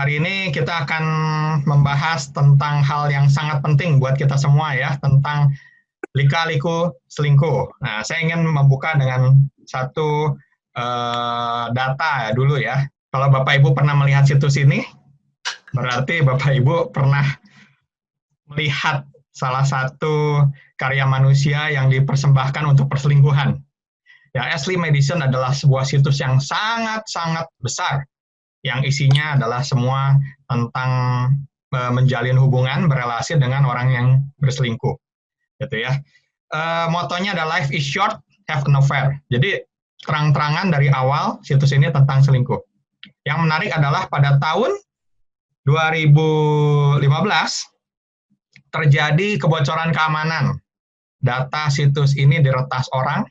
hari ini kita akan membahas tentang hal yang sangat penting buat kita semua ya, tentang lika-liku selingkuh. Nah, saya ingin membuka dengan satu data dulu ya. Kalau Bapak Ibu pernah melihat situs ini, berarti Bapak Ibu pernah melihat salah satu karya manusia yang dipersembahkan untuk perselingkuhan. Ya, Ashley Madison adalah sebuah situs yang sangat-sangat besar, yang isinya adalah semua tentang menjalin hubungan, berelasi dengan orang yang berselingkuh, gitu ya. Motonya adalah life is short, have an affair. Jadi terang-terangan dari awal situs ini tentang selingkuh. Yang menarik adalah pada tahun 2015 terjadi kebocoran keamanan. Data situs ini diretas orang,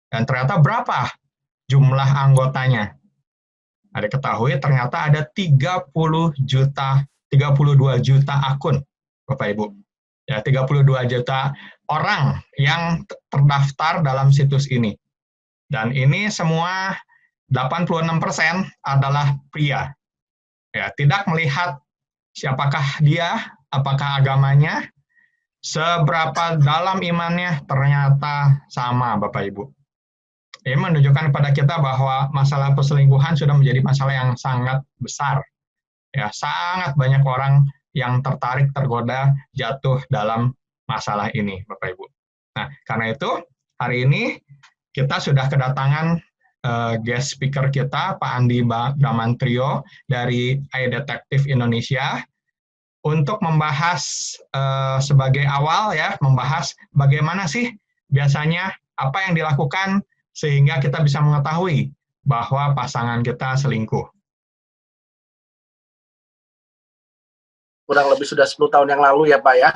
dan ternyata berapa jumlah anggotanya? Ada ketahui ternyata ada 32 juta akun, Bapak Ibu. Ya, 32 juta orang yang terdaftar dalam situs ini. Dan ini semua 86% adalah pria. Ya, tidak melihat siapakah dia, apakah agamanya, seberapa dalam imannya, ternyata sama, Bapak Ibu. Ini menunjukkan kepada kita bahwa masalah perselingkuhan sudah menjadi masalah yang sangat besar. Ya, sangat banyak orang yang tertarik, tergoda, jatuh dalam masalah ini, Bapak Ibu. Nah, karena itu, hari ini kita sudah kedatangan guest speaker kita, Pak Andi Bramantrio dari iDetective Indonesia, untuk membahas sebagai awal ya, membahas bagaimana sih biasanya apa yang dilakukan sehingga kita bisa mengetahui bahwa pasangan kita selingkuh. Kurang lebih sudah 10 tahun yang lalu ya Pak ya.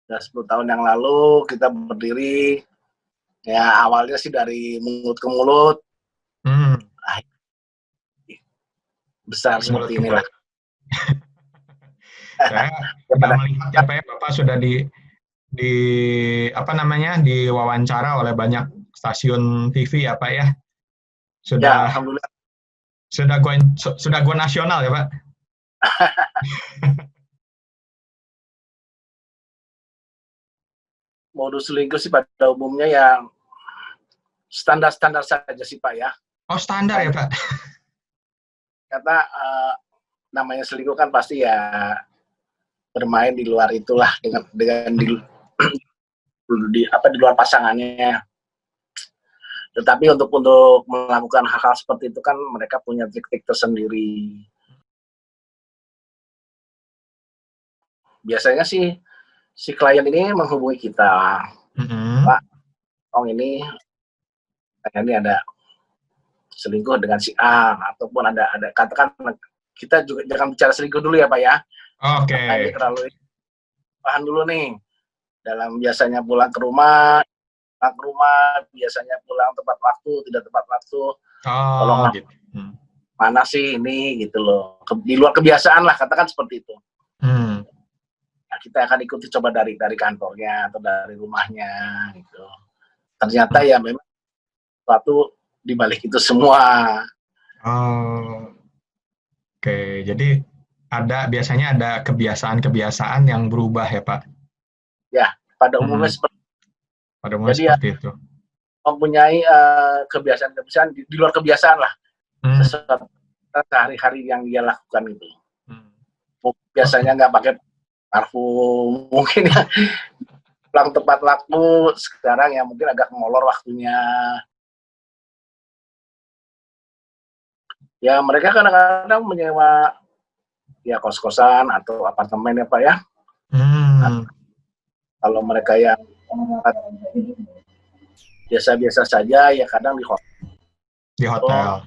Sudah 10 tahun yang lalu kita berdiri, ya awalnya sih dari mulut ke mulut, besar seperti inilah. Saya sudah melihat ya Pak ya, Bapak sudah diwawancara oleh banyak stasiun TV ya Pak ya. Sudah, ya, alhamdulillah. Sudah go nasional ya Pak. Modus selingkuh sih pada umumnya yang standar-standar saja sih Pak ya. Oh, standar ya Pak. Karena namanya selingkuh kan pasti ya bermain di luar itulah, dengan di luar pasangannya. Tetapi untuk melakukan hal-hal seperti itu kan mereka punya trik-trik tersendiri. Biasanya sih si klien ini menghubungi kita, Pak, ini ada selingkuh dengan si A, ataupun ada katakan kita juga jangan bicara selingkuh dulu ya Pak ya. Oke. Ini terlalu paham dulu nih. Dalam biasanya pulang ke rumah biasanya pulang tepat waktu, tidak tepat waktu. Tolong gitu. Mana sih ini gitu loh. Di luar kebiasaan lah, katakan seperti itu. Nah, kita akan ikuti coba dari kantornya atau dari rumahnya gitu. Ternyata ya memang suatu di balik itu semua. Oke, jadi biasanya ada kebiasaan-kebiasaan yang berubah ya Pak? Ya, pada umumnya seperti itu. Mempunyai kebiasaan-kebiasaan di luar kebiasaan lah. Sesuatu sehari-hari yang dia lakukan itu. Biasanya nggak pakai parfum, mungkin ya pulang tepat waktu, sekarang ya mungkin agak molor waktunya. Ya mereka kadang-kadang menyewa ya kos-kosan atau apartemen ya Pak ya. Nah, kalau mereka yang biasa-biasa saja ya kadang di hotel.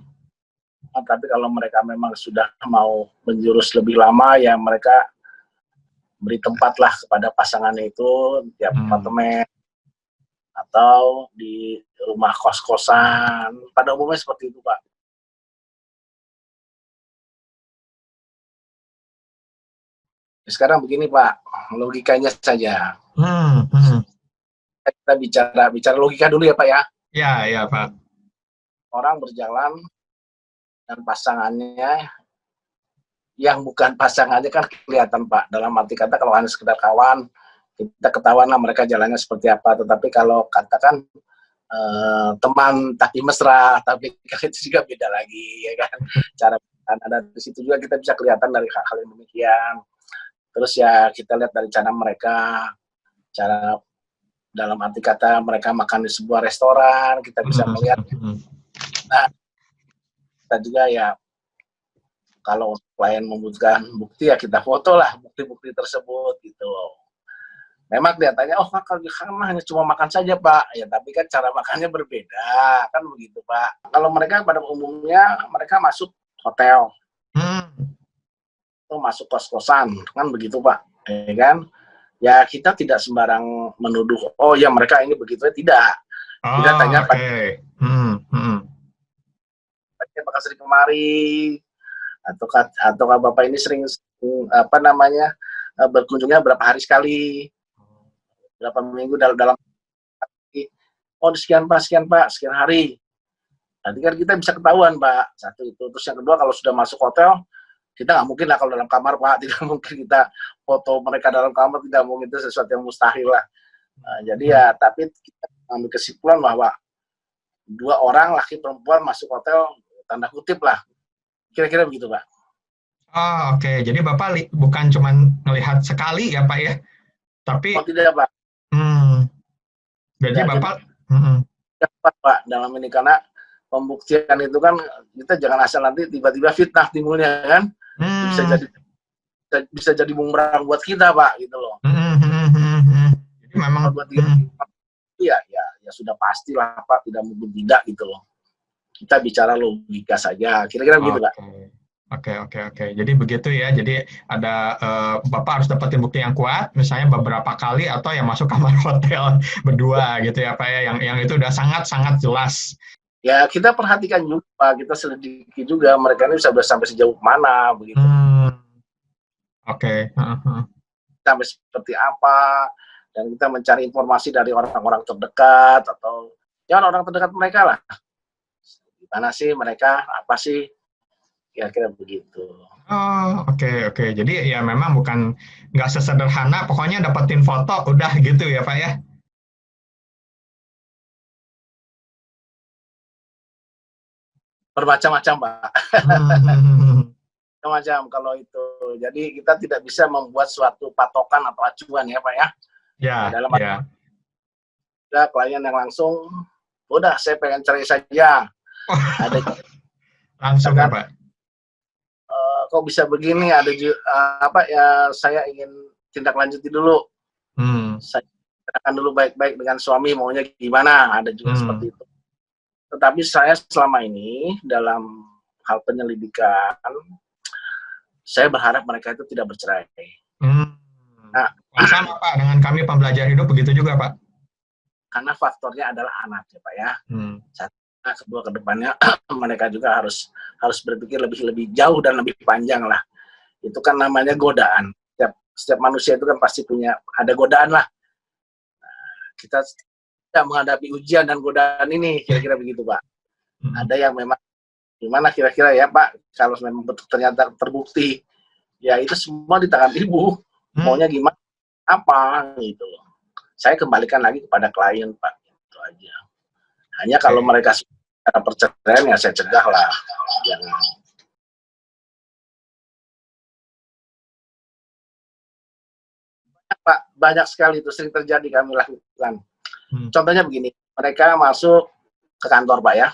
Tapi kalau mereka memang sudah mau menjurus lebih lama ya mereka beri tempatlah kepada pasangannya itu di apartemen atau di rumah kos-kosan. Pada umumnya seperti itu Pak. Sekarang begini Pak, logikanya saja. Kita bicara logika dulu ya Pak ya. Ya Pak. Orang berjalan dan pasangannya yang bukan pasangannya kan kelihatan Pak. Dalam arti kata kalau hanya sekedar kawan, kita ketahuan lah mereka jalannya seperti apa. Tetapi kalau katakan teman tapi mesra, tapi itu juga beda lagi ya kan. Cara ada di situ juga kita bisa kelihatan dari hal-hal yang demikian. Terus ya kita lihat dari cara mereka, cara dalam arti kata mereka makan di sebuah restoran, kita bisa melihat. Nah, kita juga ya kalau klien membutuhkan bukti ya kita foto lah bukti-bukti tersebut gitu loh. Memang kelihatannya oh kalau di sana hanya cuma makan saja Pak, ya tapi kan cara makannya berbeda kan begitu Pak. Kalau mereka pada umumnya mereka masuk hotel, atau masuk kos-kosan kan begitu Pak, ya kan? Ya kita tidak sembarang menuduh oh ya mereka ini begitu ya tidak. Kita tanya okay. Apakah sering kemari atau Bapak ini sering apa namanya berkunjungnya berapa hari sekali, berapa minggu dalam oh sekian Pak, sekian hari. Nanti kan kita bisa ketahuan Pak, satu itu. Terus yang kedua kalau sudah masuk hotel, kita nggak mungkin lah kalau dalam kamar Pak, tidak mungkin kita foto mereka dalam kamar, tidak mungkin, itu sesuatu yang mustahil lah. Jadi ya, tapi kita ambil kesimpulan bahwa 2 orang laki perempuan masuk hotel, tanda kutip lah, kira-kira begitu Pak. Oh, oke. Jadi Bapak bukan cuma melihat sekali ya Pak ya, tapi oh tidak Pak. Jadi ya, Bapak dapat Pak dalam ini, karena pembuktian itu kan kita jangan asal nanti tiba-tiba fitnah timbulnya kan, bisa jadi bumerang buat kita Pak gitu loh. Jadi memang buat kita ya sudah pastilah Pak, tidak mungkin tidak gitu loh. Kita bicara logika saja, kira-kira begitu Pak. Oke. Jadi begitu ya. Jadi ada Bapak harus dapetin bukti yang kuat, misalnya beberapa kali atau yang masuk kamar hotel berdua gitu ya Pak ya. Yang itu udah sangat jelas. Ya kita perhatikan juga Pak, kita selidiki juga mereka ini bisa sampai sejauh mana begitu. Oke. Sampai seperti apa, dan kita mencari informasi dari orang-orang terdekat atau orang terdekat mereka lah. Gimana sih mereka, apa sih, kira-kira begitu. Oh, oke. Jadi ya memang nggak sesederhana, pokoknya dapetin foto, udah gitu ya Pak ya? Bermacam-macam Pak. Macam kalau itu. Jadi kita tidak bisa membuat suatu patokan atau acuan ya Pak ya. Ya. Dalam ada klien yang langsung, udah saya pengen cerai saja. Ada langsung ya Pak. Kok bisa begini, ada saya ingin tindak lanjuti dulu. Saya akan dulu baik-baik dengan suami, maunya gimana, ada juga seperti itu. Tetapi saya selama ini dalam hal penyelidikan, saya berharap mereka itu tidak bercerai. Nah, sama Pak, dengan kami pembelajar hidup begitu juga Pak. Karena faktornya adalah anak ya Pak ya. Kedua kedepannya mereka juga harus berpikir lebih jauh dan lebih panjang lah. Itu kan namanya godaan. Setiap manusia itu kan pasti ada godaan lah. Kita tidak menghadapi ujian dan godaan ini, kira-kira begitu Pak. Ada yang memang gimana kira-kira ya Pak, kalau memang betul ternyata terbukti, ya itu semua di tangan Ibu. Maunya gimana, apa gitu. Saya kembalikan lagi kepada klien Pak, itu aja. Hanya kalau mereka secara perceraian ya saya cegah lah. Pak, banyak sekali itu sering terjadi kami lakukan. Contohnya begini, mereka masuk ke kantor Pak ya.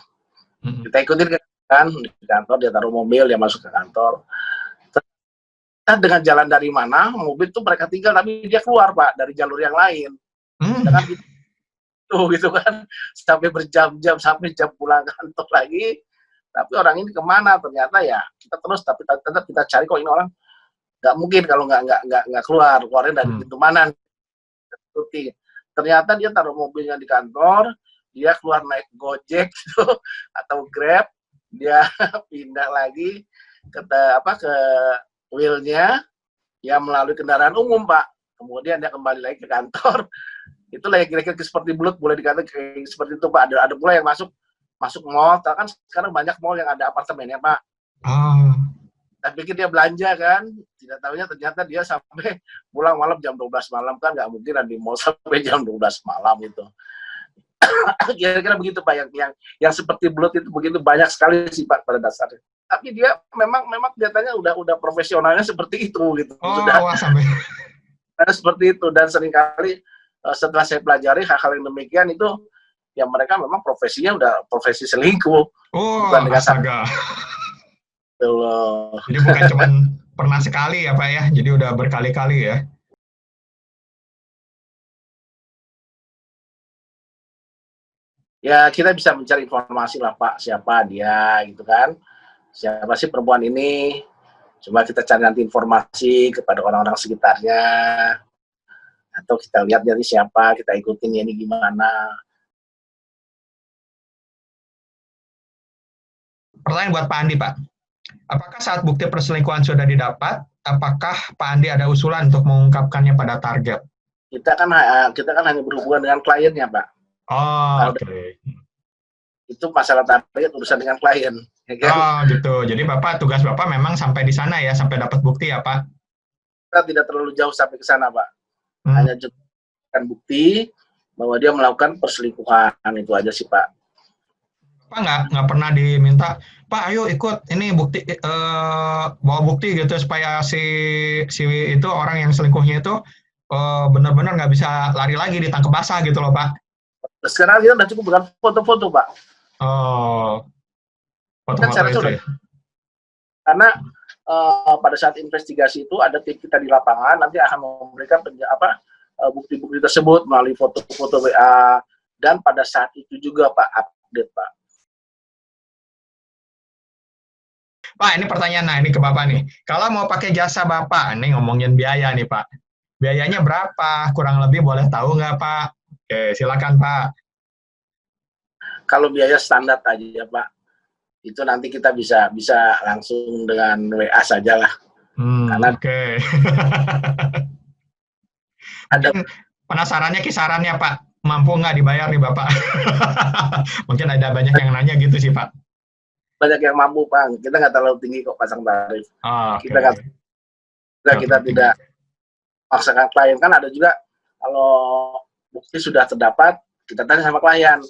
Kita ikutin kan di kantor, dia taruh mobil, dia masuk ke kantor. Dengan jalan dari mana, mobil tuh mereka tinggal, tapi dia keluar Pak dari jalur yang lain. Dengan gitu kan, sampai berjam-jam, sampai jam pulang kantor lagi. Tapi orang ini kemana? Ternyata ya kita terus, tapi tetap kita cari kok ini orang nggak mungkin kalau nggak keluarin dari pintu mana. Ternyata dia taruh mobilnya di kantor, dia keluar naik Gojek gitu, atau Grab, dia pindah lagi ke wheelnya ya melalui kendaraan umum Pak. Kemudian dia kembali lagi ke kantor. Itulah yang kira-kira seperti bulat, boleh dikatakan seperti itu Pak. Ada pula yang masuk mall, kan sekarang banyak mall yang ada apartemen ya Pak. pikir dia belanja kan, tidak tahunya ternyata dia sampai pulang malam jam 12 malam, kan nggak mungkin di mall sampai jam 12 malam itu. Kira-kira begitu Pak, yang seperti Blood itu begitu banyak sekali sih Pak pada dasarnya. Tapi dia memang kelihatannya udah profesionalnya seperti itu gitu. Sudah sampai seperti itu, dan seringkali setelah saya pelajari hal-hal yang demikian itu ya mereka memang profesinya udah profesi selingkuh. Bukan dengan astaga. Jadi bukan cuma pernah sekali ya Pak ya, jadi udah berkali-kali ya. Ya kita bisa mencari informasi lah Pak, siapa dia gitu kan, siapa sih perempuan ini, coba kita cari nanti informasi kepada orang-orang sekitarnya, atau kita lihat dari siapa, kita ikutin ya ini gimana. Pertanyaan buat Pak Andi Pak, apakah saat bukti perselingkuhan sudah didapat, apakah Pak Andi ada usulan untuk mengungkapkannya pada target? Kita kan hanya berhubungan dengan kliennya Pak. Oh, oke. Itu masalah target urusan dengan klien. Ya kan? Oh gitu. Jadi tugas Bapak memang sampai di sana ya, sampai dapat bukti ya Pak? Kita tidak terlalu jauh sampai ke sana Pak. Hanya cukup bukti bahwa dia melakukan perselingkuhan, itu aja sih Pak. Pak nggak pernah diminta, Pak ayo ikut ini bukti, bawa bukti gitu supaya si itu orang yang selingkuhnya itu benar-benar nggak bisa lari lagi ditangkap basah gitu loh Pak. Sekarang kita udah cukup dengan foto-foto Pak. Oh, foto-foto itu ya? Karena pada saat investigasi itu ada tim kita di lapangan, nanti akan memberikan bukti-bukti tersebut melalui foto-foto WA, dan pada saat itu juga Pak update Pak. Pak, ini pertanyaan, ini ke Bapak nih. Kalau mau pakai jasa Bapak, ini ngomongin biaya nih Pak. Biayanya berapa? Kurang lebih boleh tahu nggak Pak? Oke, silakan Pak. Kalau biaya standar aja Pak, itu nanti kita bisa langsung dengan WA saja lah. Karena oke. Ada penasarannya kisarannya Pak, mampu nggak dibayar nih Bapak? Mungkin ada banyak yang nanya gitu sih Pak. Banyak yang mampu Pak, kita nggak terlalu tinggi kok pasang tarif. Okay. Kita tidak paksakan klien. Kan ada juga kalau bukti sudah terdapat, kita tanya sama klien,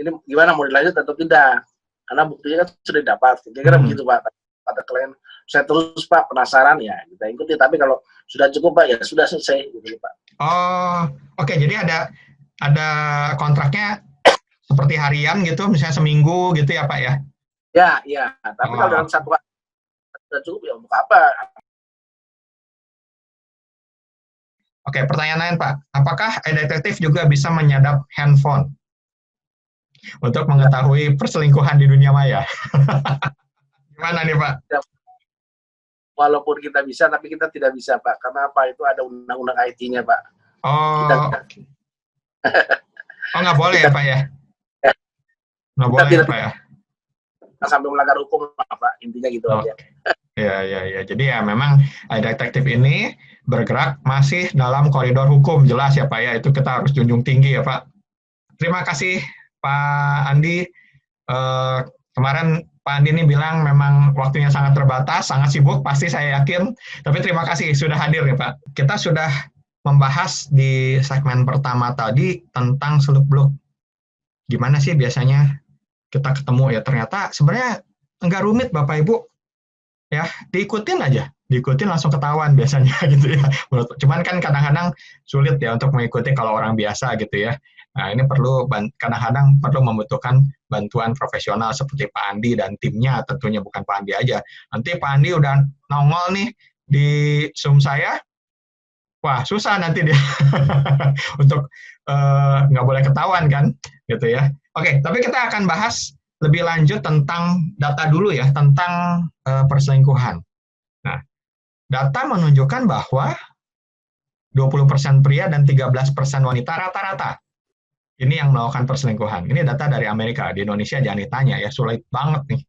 ini gimana mau dilanjut atau tidak? Karena buktinya kan sudah dapat. Kira-kira begitu Pak. Kata klien, saya terus Pak penasaran ya kita ikuti. Tapi kalau sudah cukup Pak ya sudah selesai gitu Pak. Oh, oke. Jadi ada kontraknya seperti harian gitu, misalnya seminggu gitu ya Pak ya? Ya. Tapi kalau dalam satu hari sudah cukup ya untuk apa? Oke, pertanyaan lain Pak. Apakah detektif juga bisa menyadap handphone untuk mengetahui perselingkuhan di dunia maya? Gimana nih Pak? Walaupun kita bisa, tapi kita tidak bisa Pak. Karena apa? Itu ada undang-undang IT-nya Pak. Oh, nggak boleh ya Pak ya? Nggak boleh ya Pak ya? Sampai melanggar hukum Pak, intinya gitu aja. Ya. Jadi ya memang detektif ini bergerak masih dalam koridor hukum, jelas ya Pak ya, itu kita harus junjung tinggi ya Pak. Terima kasih Pak Andi. Kemarin Pak Andi ini bilang memang waktunya sangat terbatas, sangat sibuk, pasti saya yakin. Tapi terima kasih sudah hadir ya Pak. Kita sudah membahas di segmen pertama tadi tentang seluk-beluk. Gimana sih biasanya kita ketemu ya, ternyata sebenarnya enggak rumit Bapak Ibu. Ya, diikutin aja, diikutin langsung ketahuan biasanya gitu ya. Cuman kan kadang-kadang sulit ya untuk mengikuti kalau orang biasa gitu ya. Nah, ini kadang-kadang perlu membutuhkan bantuan profesional seperti Pak Andi dan timnya, tentunya bukan Pak Andi aja. Nanti Pak Andi udah nongol nih di Zoom saya, wah susah nanti dia untuk nggak boleh ketahuan kan, gitu ya. Oke, tapi kita akan bahas lebih lanjut tentang data dulu ya, tentang perselingkuhan. Nah, data menunjukkan bahwa 20% pria dan 13% wanita rata-rata ini yang melakukan perselingkuhan. Ini data dari Amerika, di Indonesia jangan ditanya ya, sulit banget nih.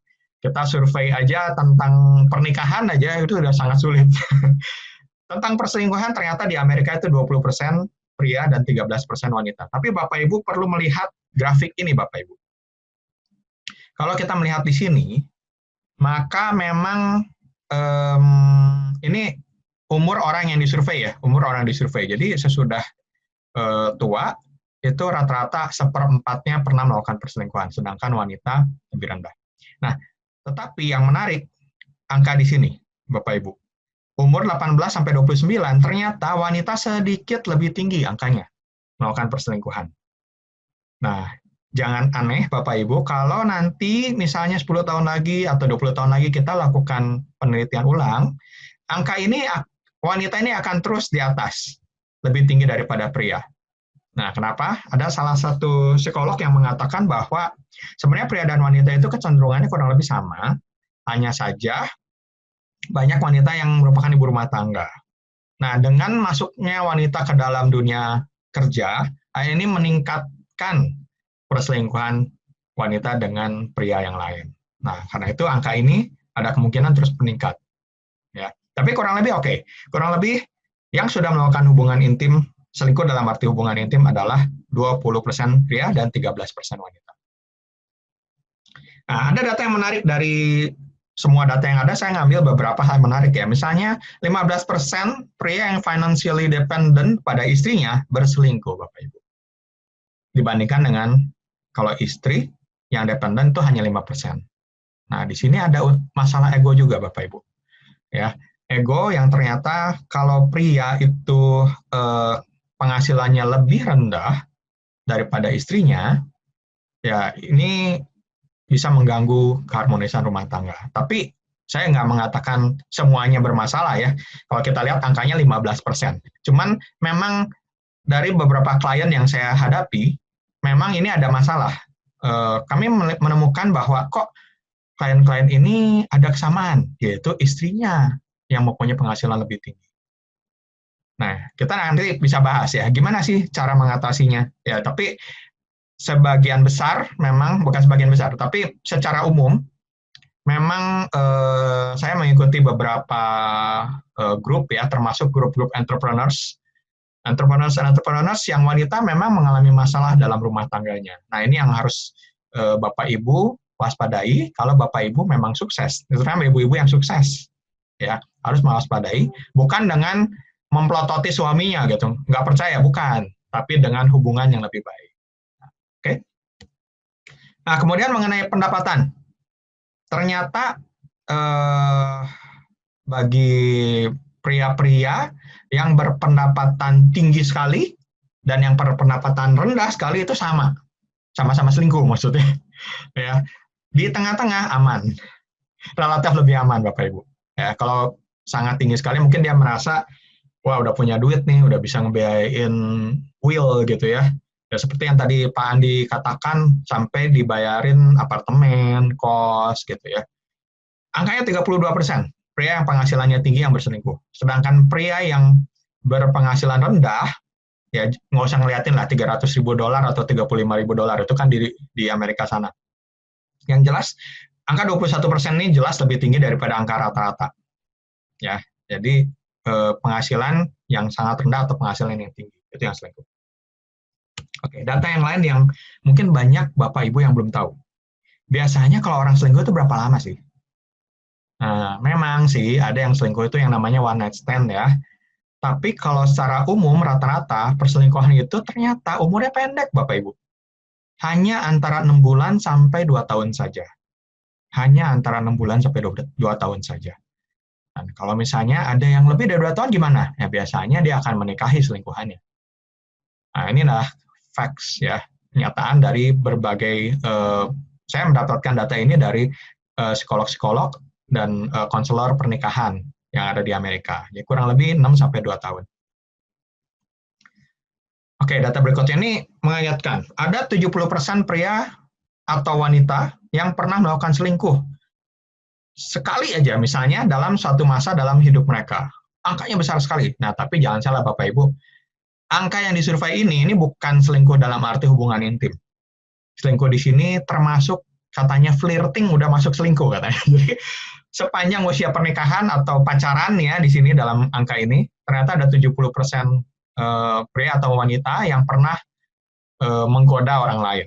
Kita survei aja tentang pernikahan aja itu udah sangat sulit. Tentang perselingkuhan ternyata di Amerika itu 20% pria dan 13% wanita. Tapi Bapak Ibu perlu melihat grafik ini Bapak Ibu. Kalau kita melihat di sini, maka memang ini umur orang yang disurvei ya, umur orang disurvei. Jadi sesudah tua, itu rata-rata seperempatnya pernah melakukan perselingkuhan, sedangkan wanita lebih rendah. Nah, tetapi yang menarik, angka di sini, Bapak Ibu. Umur 18-29, ternyata wanita sedikit lebih tinggi angkanya melakukan perselingkuhan. Nah, jangan aneh Bapak Ibu, kalau nanti misalnya 10 tahun lagi atau 20 tahun lagi kita lakukan penelitian ulang, angka ini, wanita ini akan terus di atas, lebih tinggi daripada pria. Nah, kenapa? Ada salah satu psikolog yang mengatakan bahwa sebenarnya pria dan wanita itu kecenderungannya kurang lebih sama, hanya saja banyak wanita yang merupakan ibu rumah tangga. Nah, dengan masuknya wanita ke dalam dunia kerja, ini meningkatkan perselingkuhan wanita dengan pria yang lain. Nah, karena itu angka ini ada kemungkinan terus meningkat. Ya. Tapi kurang lebih oke. Kurang lebih yang sudah melakukan hubungan intim, selingkuh dalam arti hubungan intim adalah 20% pria dan 13% wanita. Nah, ada data yang menarik dari semua data yang ada, saya ngambil beberapa hal menarik ya. Misalnya 15% pria yang financially dependent pada istrinya berselingkuh, Bapak Ibu. Dibandingkan dengan kalau istri yang dependen itu hanya 5%. Nah, di sini ada masalah ego juga, Bapak Ibu. Ya, ego yang ternyata kalau pria itu penghasilannya lebih rendah daripada istrinya, ya ini bisa mengganggu keharmonisan rumah tangga. Tapi saya nggak mengatakan semuanya bermasalah ya. Kalau kita lihat angkanya 15%. Cuman memang dari beberapa klien yang saya hadapi, memang ini ada masalah. Kami menemukan bahwa kok klien-klien ini ada kesamaan, yaitu istrinya yang mempunyai penghasilan lebih tinggi. Nah, kita nanti bisa bahas ya, gimana sih cara mengatasinya. Ya, tapi sebagian besar, memang bukan sebagian besar, tapi secara umum, memang saya mengikuti beberapa grup ya, termasuk grup-grup entrepreneurs yang wanita memang mengalami masalah dalam rumah tangganya. Nah, ini yang harus Bapak Ibu waspadai kalau Bapak Ibu memang sukses. Terutama ibu-ibu yang sukses. Ya, harus mewaspadai, bukan dengan memplototi suaminya gitu. Nggak percaya, bukan. Tapi dengan hubungan yang lebih baik. Oke. Nah, kemudian mengenai pendapatan. Ternyata bagi pria-pria yang berpendapatan tinggi sekali dan yang berpendapatan rendah sekali itu sama-sama selingkuh maksudnya. Ya, di tengah-tengah aman, relatif lebih aman Bapak Ibu. Ya, kalau sangat tinggi sekali mungkin dia merasa wah udah punya duit nih, udah bisa ngebiayain will gitu ya. Ya seperti yang tadi Pak Andi katakan sampai dibayarin apartemen, kos gitu ya. Angkanya 32%. Pria yang penghasilannya tinggi yang berselingkuh. Sedangkan pria yang berpenghasilan rendah, ya nggak usah ngeliatin lah $300.000 atau $35.000 itu kan di Amerika sana. Yang jelas, angka 21% ini jelas lebih tinggi daripada angka rata-rata. Ya, jadi penghasilan yang sangat rendah atau penghasilan yang tinggi, itu yang selingkuh. Oke, data yang lain yang mungkin banyak Bapak Ibu yang belum tahu. Biasanya kalau orang selingkuh itu berapa lama sih? Nah, memang sih ada yang selingkuh itu yang namanya one night stand ya. Tapi kalau secara umum rata-rata perselingkuhan itu ternyata umurnya pendek Bapak Ibu. Hanya antara 6 bulan sampai 2 tahun saja. Hanya antara 6 bulan sampai 2 tahun saja. Dan kalau misalnya ada yang lebih dari 2 tahun gimana? Ya biasanya dia akan menikahi selingkuhannya. Nah, inilah facts ya, kenyataan dari berbagai saya mendapatkan data ini dari psikolog-psikolog dan konselor pernikahan yang ada di Amerika. Jadi kurang lebih 6-2 tahun. Oke, data berikutnya ini mengingatkan, ada 70% pria atau wanita yang pernah melakukan selingkuh. Sekali aja misalnya dalam suatu masa dalam hidup mereka. Angkanya besar sekali. Nah, tapi jangan salah Bapak Ibu. Angka yang disurvei ini bukan selingkuh dalam arti hubungan intim. Selingkuh di sini termasuk katanya flirting udah masuk selingkuh katanya. Jadi sepanjang usia pernikahan atau pacaran ya di sini dalam angka ini ternyata ada 70% pria atau wanita yang pernah menggoda orang lain.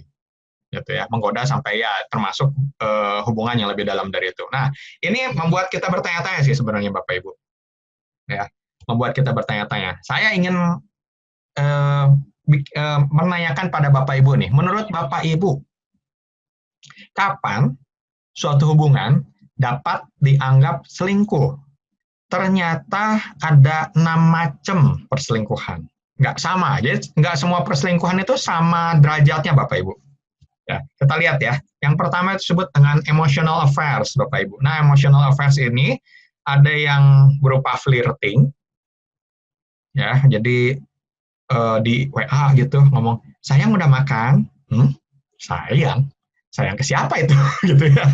gitu ya, menggoda sampai ya termasuk hubungan yang lebih dalam dari itu. Nah, ini membuat kita bertanya-tanya sih sebenarnya Bapak Ibu, ya, membuat kita bertanya-tanya. Saya ingin menanyakan pada Bapak Ibu nih, menurut Bapak Ibu, kapan suatu hubungan dapat dianggap selingkuh? Ternyata ada 6 macam perselingkuhan. Nggak sama, jadi nggak semua perselingkuhan itu sama derajatnya Bapak Ibu. Ya, kita lihat ya. Yang pertama itu disebut dengan emotional affairs, Bapak Ibu. Nah, emotional affairs ini ada yang berupa flirting, ya. Jadi di WA gitu ngomong, sayang udah makan, sayang ke siapa itu, gitu ya.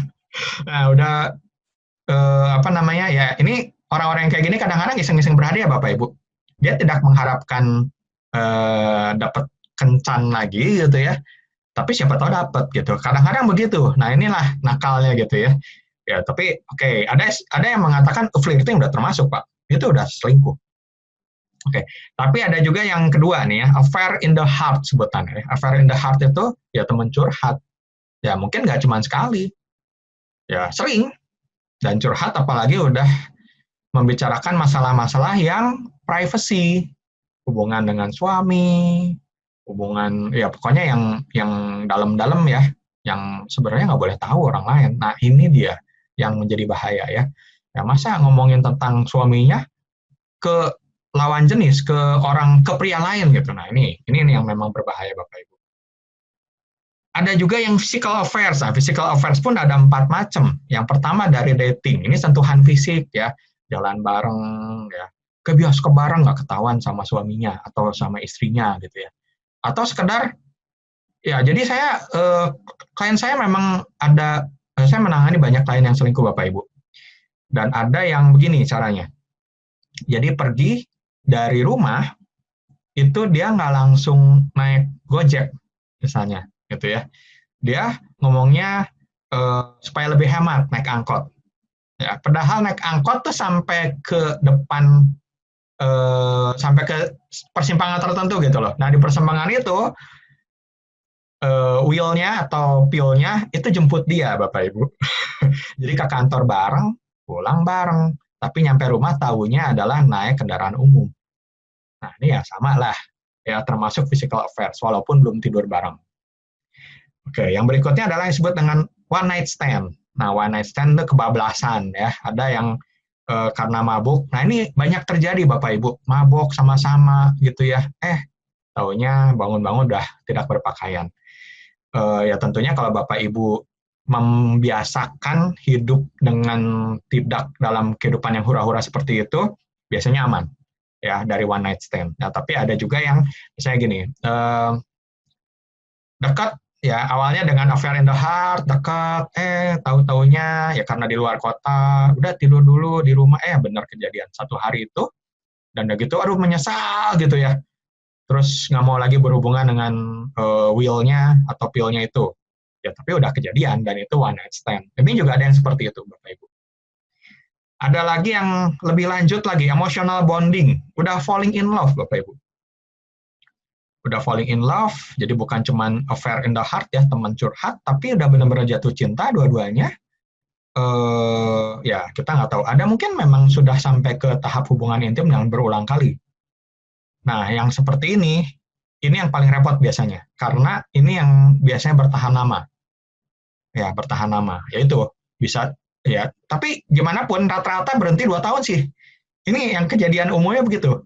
Nah, udah apa namanya ya? Ini orang-orang yang kayak gini kadang-kadang iseng-iseng berhadiah, Bapak Ibu. Dia tidak mengharapkan dapat kencan lagi gitu ya. Tapi siapa tahu dapat gitu. Kadang-kadang begitu. Nah, inilah nakalnya gitu ya. Ya, tapi oke, ada yang mengatakan flirting udah termasuk, Pak. Itu udah selingkuh. Oke, tapi ada juga yang kedua nih ya, affair in the heart sebutannya. Affair in the heart itu ya teman curhat. Ya, mungkin nggak cuma sekali. Ya, sering. Dan curhat apalagi udah membicarakan masalah-masalah yang privacy, hubungan dengan suami, hubungan ya pokoknya yang dalam-dalam ya, yang sebenarnya nggak boleh tahu orang lain. Nah, ini dia yang menjadi bahaya ya. Ya masa ngomongin tentang suaminya ke lawan jenis, ke pria lain gitu. Nah, ini yang memang berbahaya Bapak Ibu. Ada juga yang physical affairs. Nah, physical affairs pun ada 4 macam. Yang pertama dari dating. Ini sentuhan fisik ya, jalan bareng ya, ke bioskop bareng nggak ketahuan sama suaminya atau sama istrinya gitu ya. Atau sekedar ya, jadi klien saya memang ada, saya menangani banyak klien yang selingkuh Bapak Ibu. Dan ada yang begini caranya. Jadi pergi dari rumah itu dia nggak langsung naik Gojek misalnya gitu ya. Dia ngomongnya supaya lebih hemat naik angkot. Ya, padahal naik angkot tuh sampai ke depan sampai ke persimpangan tertentu gitu loh. Nah, di persimpangan itu wheel-nya atau pil-nya itu jemput dia, Bapak Ibu. Jadi ke kantor bareng, pulang bareng. Tapi nyampe rumah tahunya adalah naik kendaraan umum. Nah, ini ya sama lah. Ya, termasuk physical affairs, walaupun belum tidur bareng. Oke, yang berikutnya adalah yang disebut dengan one night stand. Nah, one night stand itu kebablasan ya. Ada yang karena mabuk. Nah, ini banyak terjadi Bapak Ibu. Mabuk sama-sama gitu ya. Taunya bangun-bangun udah tidak berpakaian. Ya tentunya kalau Bapak Ibu membiasakan hidup dengan tidak dalam kehidupan yang hura-hura seperti itu, biasanya aman ya dari one night stand. Nah, tapi ada juga yang misalnya gini, dekat ya awalnya dengan affair in the heart, dekat, tahu-taunya ya karena di luar kota, udah tidur dulu di rumah, benar kejadian satu hari itu, dan udah gitu, aduh menyesal gitu ya. Terus nggak mau lagi berhubungan dengan will-nya atau pill-nya itu. Ya, tapi udah kejadian, dan itu one night stand. Ini juga ada yang seperti itu, Bapak Ibu. Ada lagi yang lebih lanjut lagi, emotional bonding. Udah falling in love, Bapak Ibu. Udah falling in love, jadi bukan cuman affair in the heart ya, teman curhat, tapi udah benar-benar jatuh cinta dua-duanya. Ya, kita nggak tahu. Ada mungkin memang sudah sampai ke tahap hubungan intim yang berulang kali. Nah, yang seperti ini yang paling repot biasanya, karena ini yang biasanya bertahan lama. Ya, bertahan lama. Yaitu bisa, ya, tapi gimana pun rata-rata berhenti 2 tahun sih. Ini yang kejadian umumnya begitu.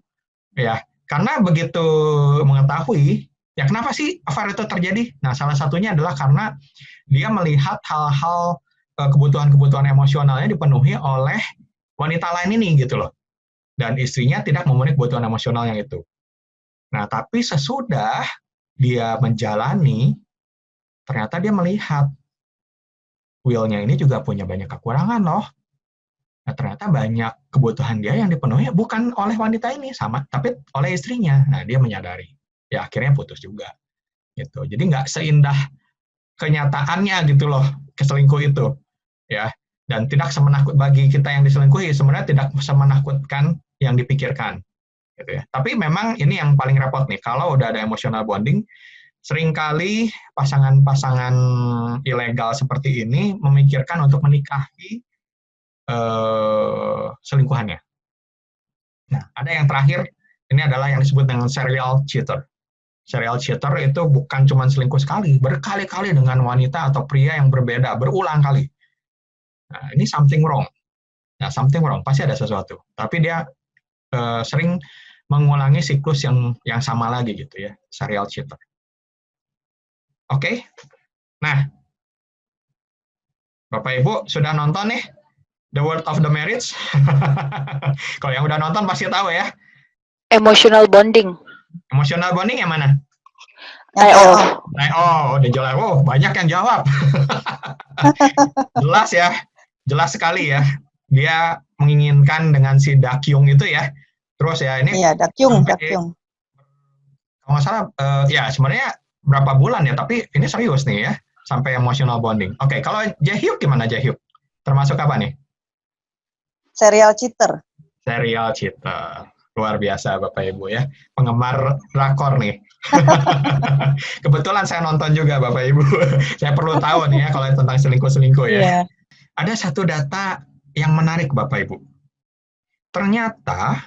Ya, karena begitu mengetahui, ya kenapa sih affair itu terjadi? Nah, salah satunya adalah karena dia melihat hal-hal kebutuhan-kebutuhan emosionalnya dipenuhi oleh wanita lain ini gitu loh. Dan istrinya tidak memenuhi kebutuhan emosional yang itu. Nah, tapi sesudah dia menjalani, ternyata dia melihat will-nya ini juga punya banyak kekurangan loh. Nah, ternyata banyak kebutuhan dia yang dipenuhi bukan oleh wanita ini, tapi oleh istrinya. Nah, dia menyadari. Ya, akhirnya putus juga. Gitu. Jadi nggak seindah kenyataannya gitu loh, keselingkuh itu. Ya, dan tidak semenakut bagi kita yang diselingkuhi, sebenarnya tidak semenakutkan yang dipikirkan. Gitu ya. Tapi memang ini yang paling repot nih, kalau udah ada emotional bonding, seringkali pasangan-pasangan ilegal seperti ini memikirkan untuk menikahi selingkuhannya. Nah, ada yang terakhir, ini adalah yang disebut dengan serial cheater. Serial cheater itu bukan cuma selingkuh sekali, berkali-kali dengan wanita atau pria yang berbeda, berulang kali. Nah, ini something wrong. Nah, something wrong, pasti ada sesuatu. Tapi dia sering mengulangi siklus yang sama lagi gitu ya, serial cheater. Oke? Nah, Bapak Ibu sudah nonton nih The World of the Marriage? Kalau yang udah nonton pasti tahu ya. Emotional bonding. Emotional bonding yang mana? Udah jelas. Oh, banyak yang jawab. Jelas ya, jelas sekali ya. Dia menginginkan dengan si Dakyung itu ya. Terus ya ini. Iya, Dakyung. Kalau nggak salah, ya sebenarnya berapa bulan ya, tapi ini serius nih ya, sampai emotional bonding. Oke, kalau Jaehyuk gimana Jaehyuk? Termasuk apa nih? Serial cheater. Serial cheater. Luar biasa Bapak Ibu ya. Penggemar drakor nih. Kebetulan saya nonton juga Bapak Ibu. Saya perlu tahu nih ya kalau tentang selingkuh-selingkuh ya. Yeah. Ada satu data yang menarik Bapak Ibu. Ternyata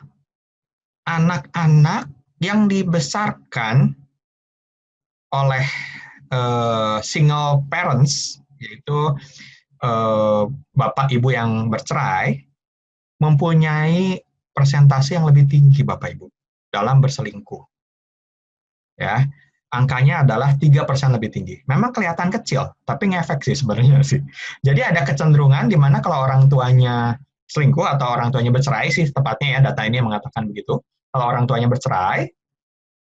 anak-anak yang dibesarkan oleh single parents, yaitu bapak ibu yang bercerai, mempunyai persentase yang lebih tinggi Bapak Ibu dalam berselingkuh. Ya, angkanya adalah 3% lebih tinggi. Memang kelihatan kecil, tapi ngefek sih sebenarnya sih. Jadi ada kecenderungan di mana kalau orang tuanya selingkuh atau orang tuanya bercerai sih tepatnya ya, data ini mengatakan begitu. Kalau orang tuanya bercerai,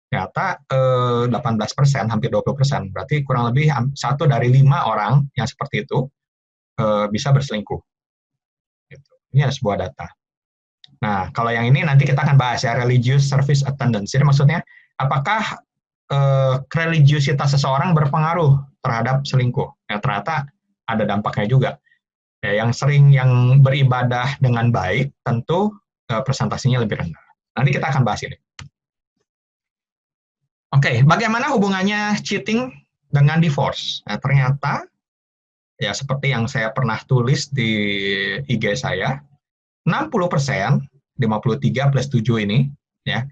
ternyata 18%, hampir 20%. Berarti kurang lebih 1 dari 5 orang yang seperti itu bisa berselingkuh. Ini ada sebuah data. Nah, kalau yang ini nanti kita akan bahas ya, religious service attendance. Jadi maksudnya, apakah religiusitas seseorang berpengaruh terhadap selingkuh? Ya, ternyata ada dampaknya juga. Ya, yang sering yang beribadah dengan baik, tentu presentasinya lebih rendah. Nanti kita akan bahas ini. Oke, bagaimana hubungannya cheating dengan divorce? Nah, ternyata, ya seperti yang saya pernah tulis di IG saya, 60%, 53 plus 7 ini, ya,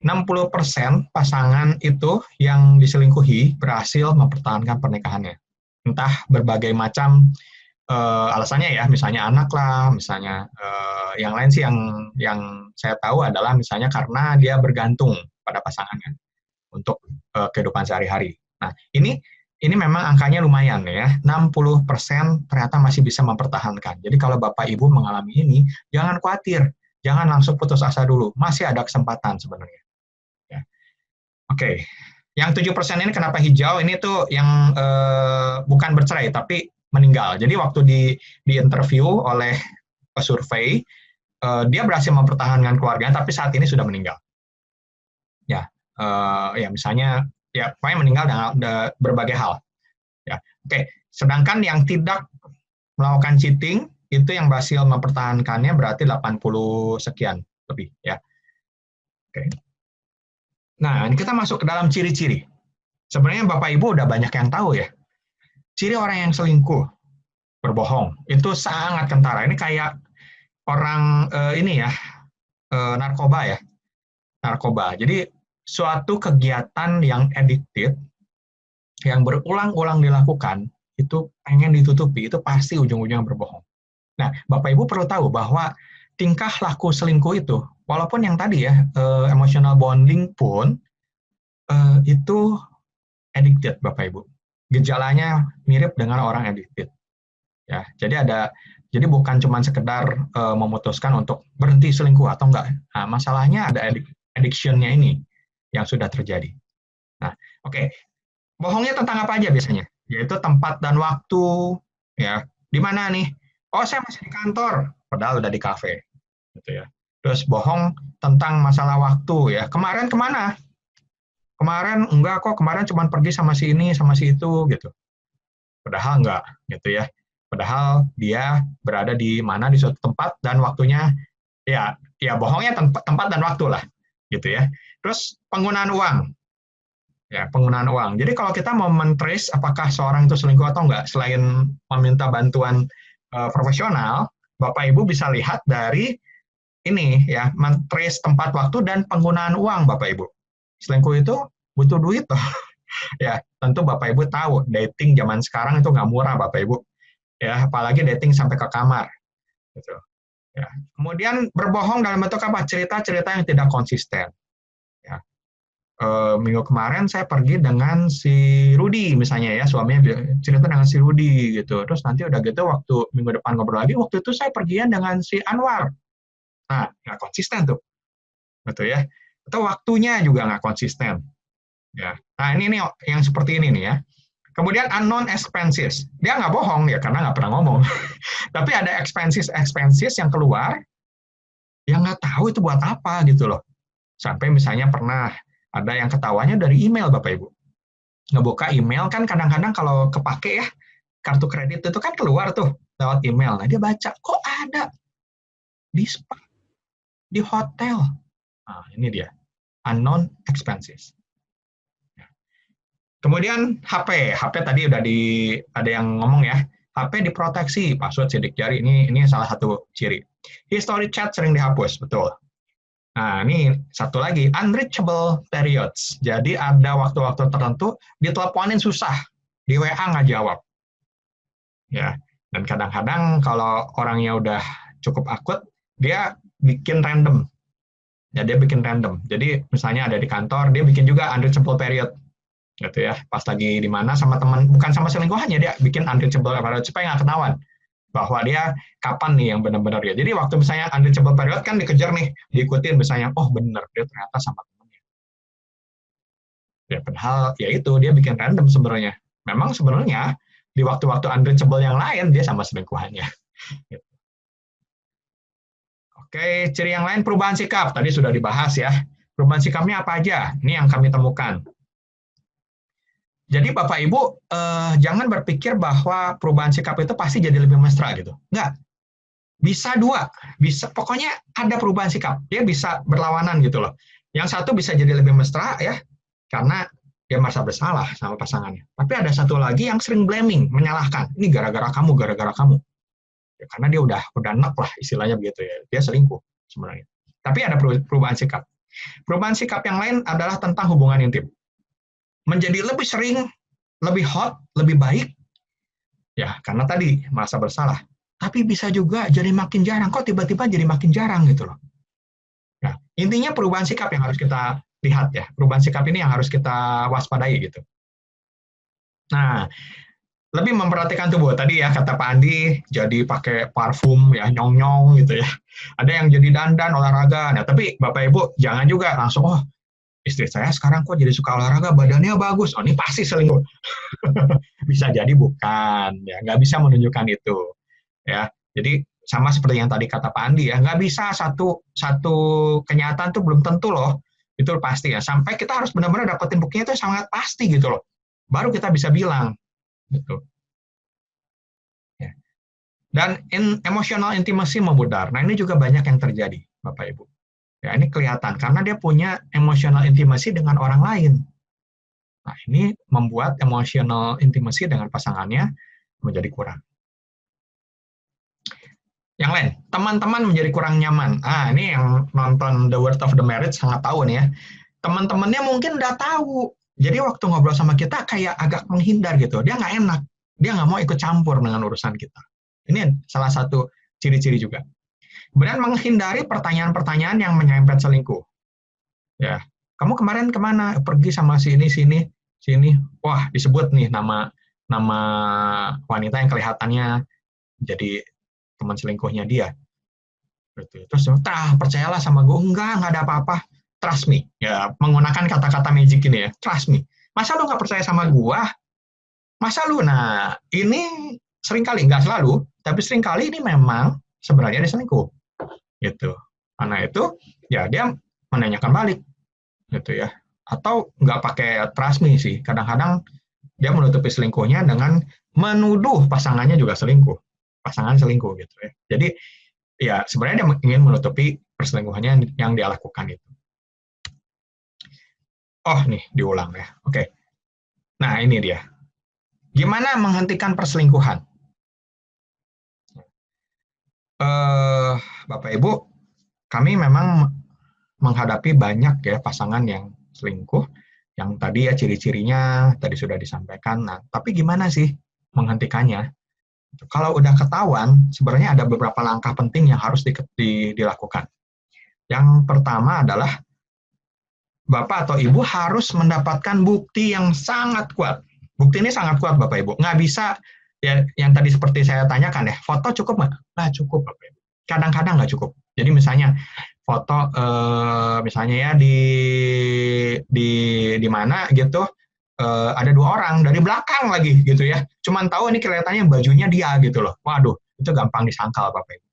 60% pasangan itu yang diselingkuhi berhasil mempertahankan pernikahannya. Entah berbagai macam alasannya ya, misalnya anak lah, misalnya yang lain sih yang saya tahu adalah misalnya karena dia bergantung pada pasangannya untuk kehidupan sehari-hari. Nah, ini memang angkanya lumayan ya, 60% ternyata masih bisa mempertahankan. Jadi kalau Bapak Ibu mengalami ini, jangan khawatir, jangan langsung putus asa dulu, masih ada kesempatan sebenarnya. Ya. Oke, yang 7% ini kenapa hijau? Ini tuh yang bukan bercerai, tapi meninggal. Jadi waktu di interview oleh pesurvei, dia berhasil mempertahankan keluarganya, tapi saat ini sudah meninggal. Ya, ya misalnya ya pokoknya meninggal dengan berbagai hal. Ya, oke. Sedangkan yang tidak melakukan cheating itu yang berhasil mempertahankannya berarti 80 sekian lebih ya. Oke. Nah, ini kita masuk ke dalam ciri-ciri. Sebenarnya Bapak Ibu udah banyak yang tahu ya. Ciri orang yang selingkuh, berbohong, itu sangat kentara. Ini kayak orang ini ya, narkoba ya. Narkoba. Jadi suatu kegiatan yang addictive, yang berulang-ulang dilakukan, itu pengen ditutupi, itu pasti ujung-ujungnya berbohong. Nah, Bapak Ibu perlu tahu bahwa tingkah laku selingkuh itu, walaupun yang tadi ya, emotional bonding pun, itu addicted Bapak Ibu. Gejalanya mirip dengan orang addicted. Ya, jadi bukan cuma sekedar memutuskan untuk berhenti selingkuh atau enggak. Nah, masalahnya ada addiction-nya ini yang sudah terjadi. Nah, oke. Bohongnya tentang apa aja biasanya? Yaitu tempat dan waktu, ya. Di mana nih? Oh, saya masih di kantor, padahal udah di kafe, gitu ya. Terus bohong tentang masalah waktu, ya. Kemarin kemana? Kemarin enggak kok, kemarin cuma pergi sama si ini, sama si itu, gitu. Padahal enggak, gitu ya. Padahal dia berada di mana, di suatu tempat, dan waktunya, ya bohongnya tempat dan waktu lah, gitu ya. Terus penggunaan uang. Ya, penggunaan uang. Jadi kalau kita mau men-trace apakah seorang itu selingkuh atau enggak, selain meminta bantuan profesional, Bapak Ibu bisa lihat dari ini ya, men-trace tempat waktu dan penggunaan uang Bapak Ibu. Selingkuh itu butuh duit toh. Ya, tentu Bapak Ibu tahu dating zaman sekarang itu nggak murah Bapak Ibu. Ya, apalagi dating sampai ke kamar. Gitu. Ya. Kemudian berbohong dalam bentuk apa? Cerita-cerita yang tidak konsisten. Ya. Minggu kemarin saya pergi dengan si Rudi misalnya ya, suaminya cerita dengan si Rudi gitu. Terus nanti udah gitu waktu minggu depan ngobrol lagi, waktu itu saya pergian dengan si Anwar. Nah, nggak konsisten tuh. Betul ya. Atau waktunya juga nggak konsisten. Ya. Nah, ini nih yang seperti ini nih ya. Kemudian unknown expenses. Dia nggak bohong ya karena nggak pernah ngomong. Tapi ada expenses yang keluar yang nggak tahu itu buat apa gitu loh. Sampai misalnya pernah ada yang ketawanya dari email Bapak Ibu. Ngebuka email kan kadang-kadang kalau kepake ya, kartu kredit itu kan keluar tuh lewat email. Nah dia baca, kok ada di spa, di hotel. Nah ini dia, unknown expenses. Kemudian HP tadi udah ada yang ngomong ya, HP diproteksi, password sidik jari, ini salah satu ciri. History chat sering dihapus, betul. Nah, ini satu lagi, unreachable periods. Jadi ada waktu-waktu tertentu diteleponin susah, di WA nggak jawab. Ya, dan kadang-kadang kalau orangnya udah cukup akut, dia bikin random. Ya, dia bikin random. Jadi misalnya ada di kantor, dia bikin juga unreachable period. Gitu ya, pas lagi di mana sama teman, bukan sama selingkuhannya, dia bikin unreachable period supaya nggak ketahuan bahwa dia kapan nih yang benar-benar dia. Jadi waktu misalnya unreachable period kan dikejar nih, diikutin misalnya, oh benar dia ternyata sama temannya. Ya padahal ya itu dia bikin random sebenarnya. Memang sebenarnya di waktu-waktu unreachable yang lain dia sama selingkuhannya. Oke, ciri yang lain perubahan sikap. Tadi sudah dibahas ya. Perubahan sikapnya apa aja? Ini yang kami temukan. Jadi Bapak Ibu jangan berpikir bahwa perubahan sikap itu pasti jadi lebih mesra gitu. Enggak. Bisa dua, bisa pokoknya ada perubahan sikap. Dia bisa berlawanan gitu loh. Yang satu bisa jadi lebih mesra ya, karena dia merasa bersalah sama pasangannya. Tapi ada satu lagi yang sering blaming, menyalahkan. Ini gara-gara kamu, gara-gara kamu. Ya, karena dia udah enak lah istilahnya begitu ya. Dia selingkuh sebenarnya. Tapi ada perubahan sikap. Perubahan sikap yang lain adalah tentang hubungan intim. Menjadi lebih sering, lebih hot, lebih baik, ya karena tadi merasa bersalah. Tapi bisa juga jadi makin jarang. Kok tiba-tiba jadi makin jarang gitu loh. Nah, intinya perubahan sikap yang harus kita lihat ya. Perubahan sikap ini yang harus kita waspadai gitu. Nah, lebih memperhatikan tubuh. Tadi ya kata Pak Andi, jadi pakai parfum ya, nyong-nyong gitu ya. Ada yang jadi dandan, olahraga. Nah, tapi Bapak Ibu jangan juga langsung, oh istri saya sekarang kok jadi suka olahraga, badannya bagus. Oh ini pasti selingkuh. Bisa jadi bukan, ya nggak bisa menunjukkan itu. Ya, jadi sama seperti yang tadi kata Pak Andi ya, nggak bisa satu kenyataan tuh belum tentu loh, itu pasti ya. Sampai kita harus benar-benar dapetin buktinya itu sangat pasti gitu loh, baru kita bisa bilang gitu. Ya. Dan emotional intimacy memudar. Nah ini juga banyak yang terjadi, Bapak Ibu. Ya ini kelihatan karena dia punya emotional intimacy dengan orang lain. Nah ini membuat emotional intimacy dengan pasangannya menjadi kurang. Yang lain, teman-teman menjadi kurang nyaman. Ah, ini yang nonton The World of the Marriage sangat tahu nih ya. Teman-temannya mungkin udah tahu. Jadi waktu ngobrol sama kita kayak agak menghindar gitu. Dia nggak enak. Dia nggak mau ikut campur dengan urusan kita. Ini salah satu ciri-ciri juga. Kemudian menghindari pertanyaan-pertanyaan yang menyerempet selingkuh. Ya, kamu kemarin kemana? Pergi sama sini. Wah, disebut nih nama wanita yang kelihatannya jadi teman selingkuhnya dia. Terus percayalah sama gue, enggak ada apa-apa. Trust me. Ya, menggunakan kata-kata magic ini ya. Trust me. Masa lu nggak percaya sama gue? Masa lu? Nah, ini seringkali, nggak selalu, tapi seringkali ini memang sebenarnya dia selingkuh. Gitu. Karena itu, ya dia menanyakan balik. Gitu ya. Atau nggak pakai trust me sih. Kadang-kadang dia menutupi selingkuhnya dengan menuduh pasangannya juga selingkuh. Pasangan selingkuh gitu ya. Jadi ya sebenarnya dia ingin menutupi perselingkuhannya yang dia lakukan itu. Oh, nih, diulang ya. Oke. Nah, ini dia. Gimana menghentikan perselingkuhan? Bapak Ibu, kami memang menghadapi banyak ya pasangan yang selingkuh, yang tadi ya ciri-cirinya tadi sudah disampaikan. Nah, tapi gimana sih menghentikannya? Kalau udah ketahuan, sebenarnya ada beberapa langkah penting yang harus dilakukan. Yang pertama adalah Bapak atau Ibu harus mendapatkan bukti yang sangat kuat. Bukti ini sangat kuat, Bapak Ibu. Nggak bisa, ya, yang tadi seperti saya tanyakan ya, foto cukup nggak? Nggak cukup, Bapak Ibu. Kadang-kadang nggak cukup. Jadi misalnya, foto, misalnya ya di mana gitu, ada 2 orang, dari belakang lagi gitu ya. Cuman tahu ini kelihatannya bajunya dia gitu loh. Waduh, itu gampang disangkal, Bapak Ibu.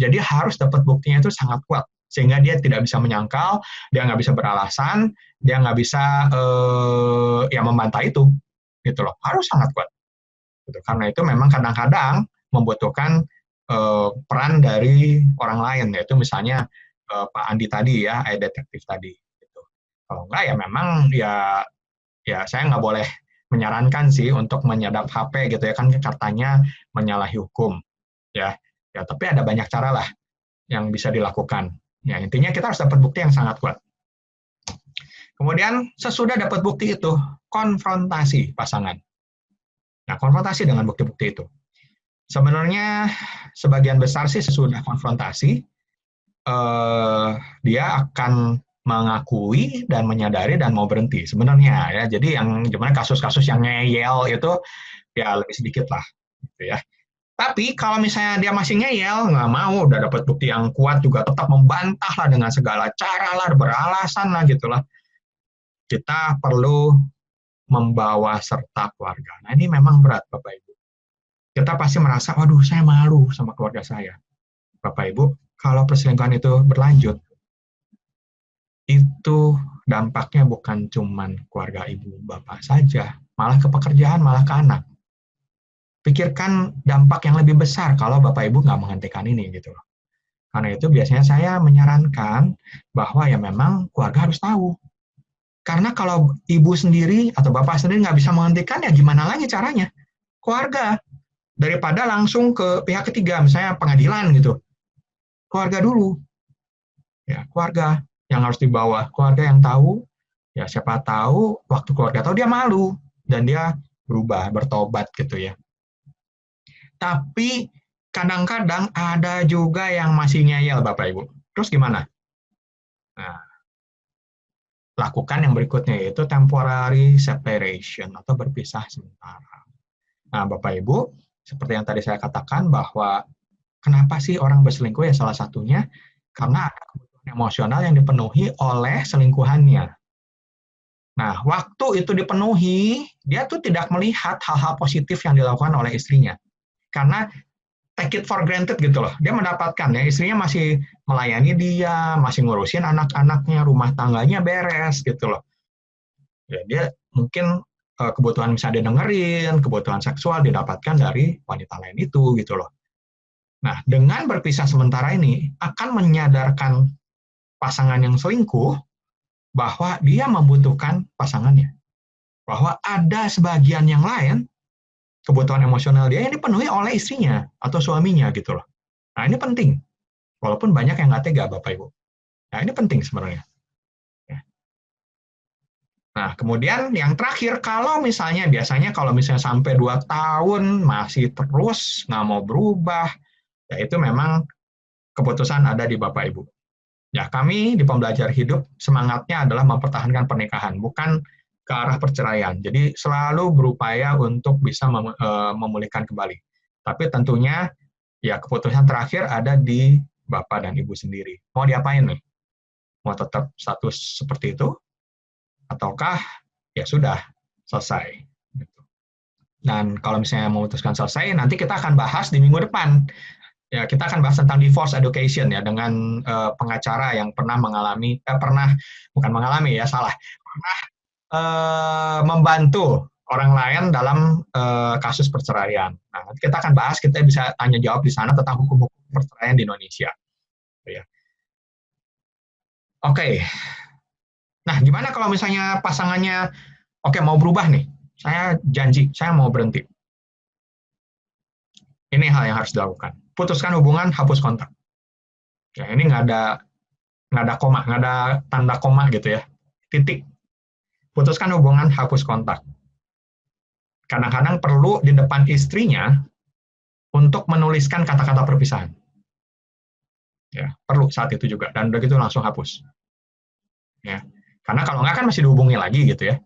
Jadi harus dapat buktinya itu sangat kuat, sehingga dia tidak bisa menyangkal, dia nggak bisa beralasan, dia nggak bisa ya membantah itu, gitu loh. Harus sangat kuat. Gitu. Karena itu memang kadang-kadang membutuhkan peran dari orang lain, yaitu misalnya Pak Andi tadi ya, detektif tadi. Gitu. Kalau nggak ya memang ya saya nggak boleh menyarankan sih untuk menyadap HP gitu ya, kan katanya menyalahi hukum ya. Ya, tapi ada banyak cara lah yang bisa dilakukan. Ya, intinya kita harus dapat bukti yang sangat kuat. Kemudian, sesudah dapat bukti itu, konfrontasi pasangan. Nah, konfrontasi dengan bukti-bukti itu. Sebenarnya, sebagian besar sih sesudah konfrontasi, dia akan mengakui dan menyadari dan mau berhenti. Sebenarnya, ya. Jadi, yang gimana kasus-kasus yang ngeyel itu, ya lebih sedikit lah. Gitu ya. Tapi kalau misalnya dia masih ngeyel, nggak mau, udah dapat bukti yang kuat juga tetap membantah lah dengan segala cara lah, beralasan lah gitulah. Kita perlu membawa serta keluarga. Nah ini memang berat Bapak Ibu. Kita pasti merasa, waduh saya malu sama keluarga saya. Bapak Ibu, kalau perselingkuhan itu berlanjut, itu dampaknya bukan cuman keluarga Ibu Bapak saja, malah ke pekerjaan, malah ke anak. Pikirkan dampak yang lebih besar kalau Bapak Ibu nggak menghentikan ini gitu loh. Karena itu biasanya saya menyarankan bahwa ya memang keluarga harus tahu. Karena kalau ibu sendiri atau bapak sendiri nggak bisa menghentikan ya gimana lagi caranya? Keluarga. Daripada langsung ke pihak ketiga, misalnya pengadilan gitu. Keluarga dulu. Ya, keluarga yang harus dibawa. Keluarga yang tahu, ya siapa tahu waktu keluarga tahu dia malu dan dia berubah, bertobat gitu ya. Tapi kadang-kadang ada juga yang masih ngeyel Bapak Ibu. Terus gimana? Nah, lakukan yang berikutnya yaitu temporary separation atau berpisah sementara. Nah, Bapak Ibu, seperti yang tadi saya katakan bahwa kenapa sih orang berselingkuh ya salah satunya karena ada kebutuhan emosional yang dipenuhi oleh selingkuhannya. Nah, waktu itu dipenuhi, dia tuh tidak melihat hal-hal positif yang dilakukan oleh istrinya. Karena take it for granted gitu loh. Dia mendapatkan ya istrinya masih melayani dia, masih ngurusin anak-anaknya, rumah tangganya beres gitu loh. Ya, dia mungkin kebutuhan misalnya dia dengerin, kebutuhan seksual didapatkan dari wanita lain itu gitu loh. Nah, dengan berpisah sementara ini akan menyadarkan pasangan yang selingkuh bahwa dia membutuhkan pasangannya. Bahwa ada sebagian yang lain kebutuhan emosional dia yang dipenuhi oleh istrinya atau suaminya gitu loh. Nah, ini penting. Walaupun banyak yang nggak tega, Bapak Ibu. Nah, ini penting sebenarnya. Nah, kemudian yang terakhir, kalau misalnya, biasanya kalau misalnya sampai 2 tahun masih terus nggak mau berubah, ya itu memang keputusan ada di Bapak Ibu. Ya, kami di Pembelajar Hidup semangatnya adalah mempertahankan pernikahan, bukan ke arah perceraian. Jadi selalu berupaya untuk bisa memulihkan kembali. Tapi tentunya ya keputusan terakhir ada di Bapak dan Ibu sendiri. Mau diapain nih? Mau tetap status seperti itu? Ataukah ya sudah selesai? Dan kalau misalnya memutuskan selesai, nanti kita akan bahas di minggu depan. Ya, kita akan bahas tentang divorce education ya dengan pengacara yang pernah bukan mengalami ya salah, pernah membantu orang lain dalam kasus perceraian. Nah, nanti kita akan bahas, kita bisa tanya jawab di sana tentang hukum-hukum perceraian di Indonesia. Ya. Oke. Nah, gimana kalau misalnya pasangannya, oke, mau berubah nih, saya janji, saya mau berhenti. Ini hal yang harus dilakukan. Putuskan hubungan, hapus kontak. Ya, ini nggak ada koma, nggak ada tanda koma gitu ya. Titik. Putuskan hubungan, hapus kontak. Kadang-kadang perlu di depan istrinya untuk menuliskan kata-kata perpisahan. Ya, perlu saat itu juga. Dan udah gitu langsung hapus. Ya. Karena kalau nggak kan masih dihubungi lagi gitu ya.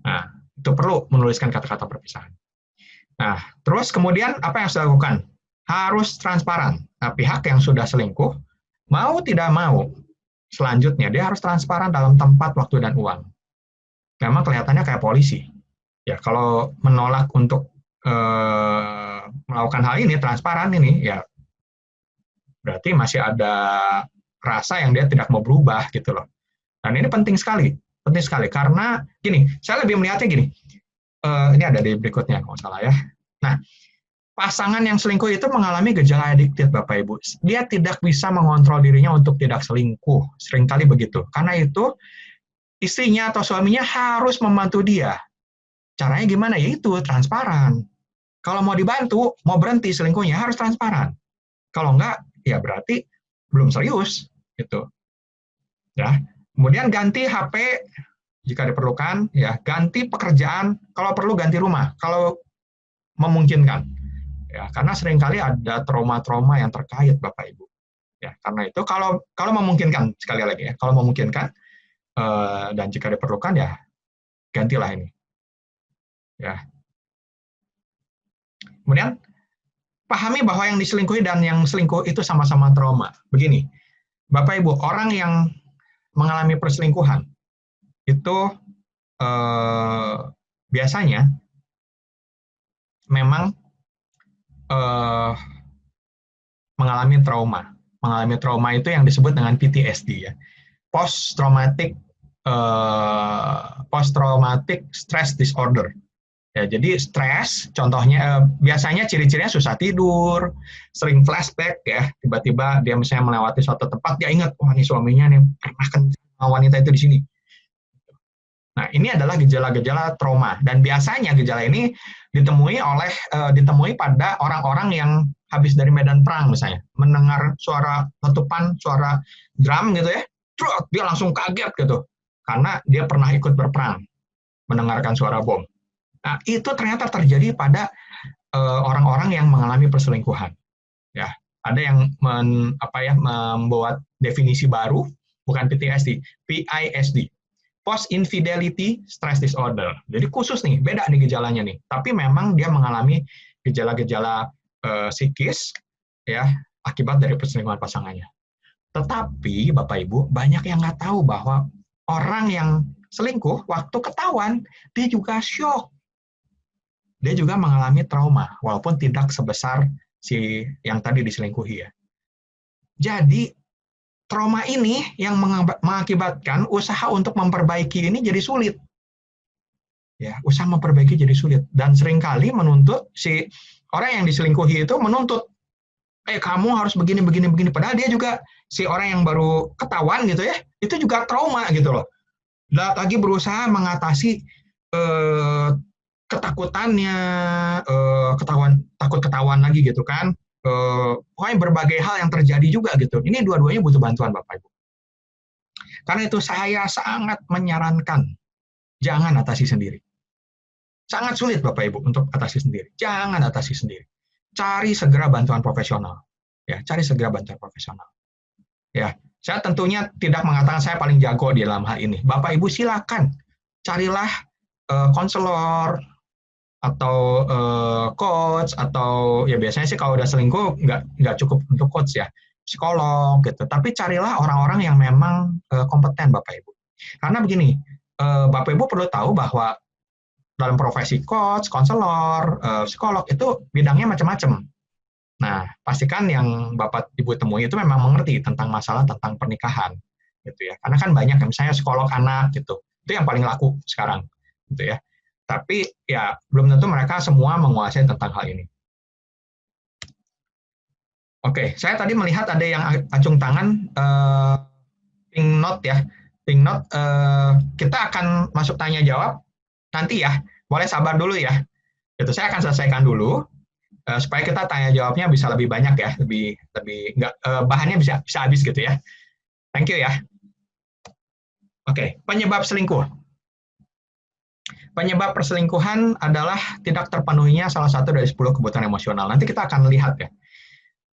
Nah, itu perlu menuliskan kata-kata perpisahan. Nah, terus kemudian apa yang harus dilakukan? Harus transparan. Nah, pihak yang sudah selingkuh, mau tidak mau, selanjutnya dia harus transparan dalam tempat, waktu, dan uang. Memang kelihatannya kayak polisi. Ya, kalau menolak untuk melakukan hal ini, transparan ini, ya berarti masih ada rasa yang dia tidak mau berubah gitu loh. Dan ini penting sekali karena gini, saya lebih melihatnya gini. Ini ada di berikutnya kalau salah ya. Nah, pasangan yang selingkuh itu mengalami gejala adiktif, Bapak Ibu. Dia tidak bisa mengontrol dirinya untuk tidak selingkuh, seringkali begitu. Karena itu istrinya atau suaminya harus membantu dia. Caranya gimana? Yaitu transparan. Kalau mau dibantu, mau berhenti selingkuhnya harus transparan. Kalau enggak, ya berarti belum serius gitu. Ya. Kemudian ganti HP jika diperlukan, ya ganti pekerjaan, kalau perlu ganti rumah, kalau memungkinkan. Ya, karena seringkali ada trauma-trauma yang terkait Bapak Ibu. Ya, karena itu kalau memungkinkan, sekali lagi ya, kalau memungkinkan dan jika diperlukan ya gantilah ini. Ya. Kemudian pahami bahwa yang diselingkuhi dan yang selingkuh itu sama-sama trauma. Begini, Bapak Ibu, orang yang mengalami perselingkuhan itu biasanya memang mengalami trauma. Mengalami trauma itu yang disebut dengan PTSD ya. Post traumatic stress disorder. Ya, jadi stres, contohnya biasanya ciri-cirinya susah tidur, sering flashback ya, tiba-tiba dia misalnya melewati suatu tempat, dia ingat, wah ini suaminya nih pernah kenal wanita itu di sini. Nah, ini adalah gejala-gejala trauma dan biasanya gejala ini ditemui pada orang-orang yang habis dari medan perang misalnya, mendengar suara letupan, suara drum gitu ya, dia langsung kaget gitu, karena dia pernah ikut berperang, mendengarkan suara bom. Nah, itu ternyata terjadi pada orang-orang yang mengalami perselingkuhan. Ya, ada yang membuat definisi baru, bukan PTSD, PISD, Post Infidelity Stress Disorder. Jadi khusus nih, beda nih gejalanya nih. Tapi memang dia mengalami gejala-gejala psikis, ya, akibat dari perselingkuhan pasangannya. Tetapi Bapak Ibu banyak yang nggak tahu bahwa orang yang selingkuh waktu ketahuan dia juga shock. Dia juga mengalami trauma, walaupun tidak sebesar si yang tadi diselingkuhi ya. Jadi, trauma ini yang mengakibatkan usaha untuk memperbaiki ini jadi sulit. Ya, usaha memperbaiki jadi sulit. Dan seringkali menuntut si orang yang diselingkuhi itu menuntut, kamu harus begini. Padahal dia juga, si orang yang baru ketahuan gitu ya, itu juga trauma gitu loh. Lagi berusaha mengatasi ketakutannya, takut ketahuan lagi gitu kan, pokoknya berbagai hal yang terjadi juga gitu. Ini dua-duanya butuh bantuan Bapak Ibu. Karena itu saya sangat menyarankan jangan atasi sendiri. Sangat sulit Bapak Ibu untuk atasi sendiri. Jangan atasi sendiri. Cari segera bantuan profesional. Ya, cari segera bantuan profesional. Ya, saya tentunya tidak mengatakan saya paling jago di dalam hal ini. Bapak Ibu silakan carilah konselor atau coach, atau ya biasanya sih kalau udah selingkuh nggak cukup untuk coach ya, psikolog gitu. Tapi carilah orang-orang yang memang kompeten Bapak Ibu. Karena begini, Bapak Ibu perlu tahu bahwa dalam profesi coach, konselor, psikolog itu bidangnya macam-macam. Nah, pastikan yang Bapak Ibu temui itu memang mengerti tentang masalah tentang pernikahan gitu ya. Karena kan banyak misalnya psikolog anak gitu. Itu yang paling laku sekarang gitu ya. Tapi ya belum tentu mereka semua menguasai tentang hal ini. Oke, saya tadi melihat ada yang acung tangan, pink note ya. take note, kita akan masuk tanya jawab nanti ya. Boleh sabar dulu ya. Itu saya akan selesaikan dulu supaya kita tanya jawabnya bisa lebih banyak ya, lebih nggak bahannya bisa habis gitu ya. Thank you ya. Oke, penyebab selingkuh. Penyebab perselingkuhan adalah tidak terpenuhinya salah satu dari 10 kebutuhan emosional. Nanti kita akan lihat ya.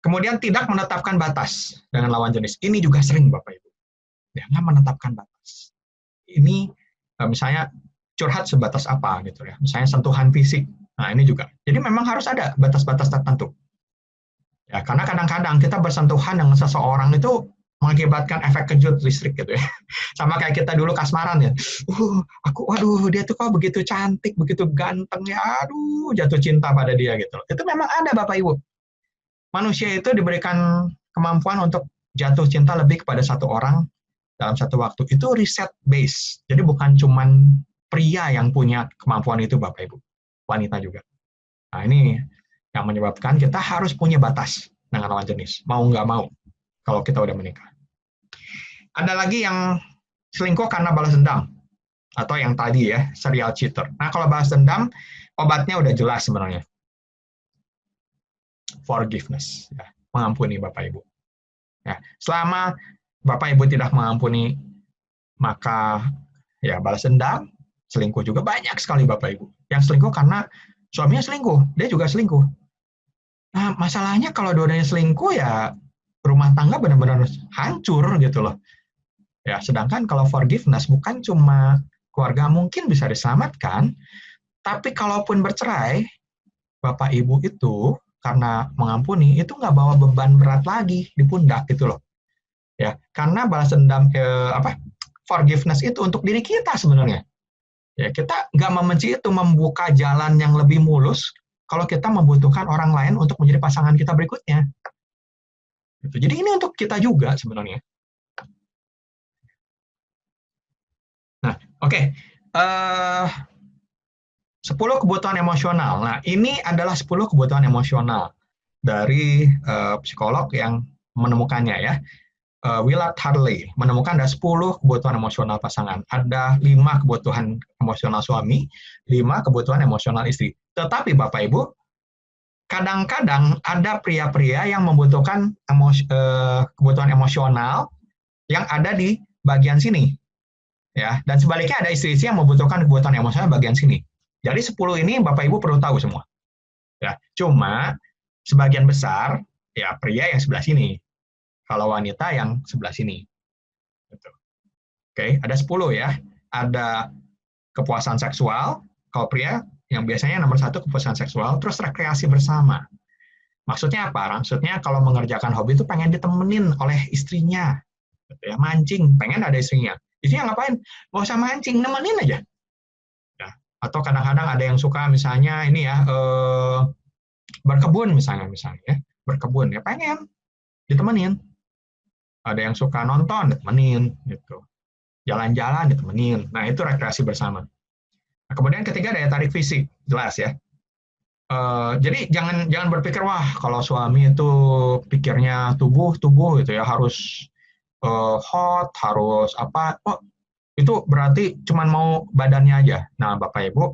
Kemudian tidak menetapkan batas dengan lawan jenis. Ini juga sering Bapak Ibu. Jangan menetapkan batas. Ini misalnya curhat sebatas apa gitu ya. Misalnya sentuhan fisik. Nah, ini juga. Jadi memang harus ada batas-batas tertentu. Ya, karena kadang-kadang kita bersentuhan dengan seseorang itu mengakibatkan efek kejut listrik gitu ya. Sama kayak kita dulu kasmaran ya. Waduh, dia tuh kok begitu cantik, begitu ganteng ya. Aduh, jatuh cinta pada dia gitu. Itu memang ada Bapak Ibu. Manusia itu diberikan kemampuan untuk jatuh cinta lebih kepada satu orang dalam satu waktu. Itu riset base. Jadi bukan cuman pria yang punya kemampuan itu Bapak Ibu. Wanita juga. Nah, ini yang menyebabkan kita harus punya batas dengan lawan jenis. Mau nggak mau. Kalau kita udah menikah. Ada lagi yang selingkuh karena balas dendam. Atau yang tadi ya, serial cheater. Nah, kalau balas dendam, obatnya udah jelas sebenarnya. Forgiveness. Ya, mengampuni Bapak Ibu. Ya, selama Bapak Ibu tidak mengampuni, maka ya balas dendam, selingkuh juga banyak sekali Bapak Ibu. Yang selingkuh karena suaminya selingkuh, dia juga selingkuh. Nah, masalahnya kalau dua-duanya selingkuh ya rumah tangga benar-benar hancur gitu loh. Ya, sedangkan kalau forgiveness bukan cuma keluarga mungkin bisa diselamatkan, tapi kalaupun bercerai, Bapak Ibu itu karena mengampuni itu nggak bawa beban berat lagi di pundak gitu loh. Ya, karena balas dendam forgiveness itu untuk diri kita sebenarnya. Ya, kita nggak membenci itu membuka jalan yang lebih mulus kalau kita membutuhkan orang lain untuk menjadi pasangan kita berikutnya. Jadi ini untuk kita juga sebenarnya. Nah, oke. 10 kebutuhan emosional. Nah, ini adalah 10 kebutuhan emosional dari psikolog yang menemukannya ya. Willard Harley menemukan ada 10 kebutuhan emosional pasangan. Ada 5 kebutuhan emosional suami, 5 kebutuhan emosional istri. Tetapi Bapak Ibu, kadang-kadang ada pria-pria yang membutuhkan kebutuhan emosional yang ada di bagian sini. Ya, dan sebaliknya ada istri-istri yang membutuhkan kebutuhan emosional bagian sini. Jadi 10 ini Bapak Ibu perlu tahu semua. Ya, cuma sebagian besar ya pria yang sebelah sini. Kalau wanita yang sebelah sini. Gitu. Oke, ada 10 ya. Ada kepuasan seksual, kalau pria yang biasanya nomor 1 kepuasan seksual, terus rekreasi bersama. Maksudnya apa? Maksudnya kalau mengerjakan hobi itu pengen ditemenin oleh istrinya. Gitu ya, mancing, pengen ada istrinya. Istrinya ngapain? Nggak usah mancing, nemenin aja. Ya. Atau kadang-kadang ada yang suka misalnya ini ya, berkebun misalnya ya. Berkebun ya pengen ditemenin. Ada yang suka nonton, ditemenin gitu. Jalan-jalan ditemenin. Nah, itu rekreasi bersama. Nah, kemudian ketiga daya tarik fisik, jelas ya. Jadi jangan berpikir wah kalau suami itu pikirnya tubuh gitu ya harus hot, harus apa. Oh, itu berarti cuman mau badannya aja. Nah, Bapak Ibu,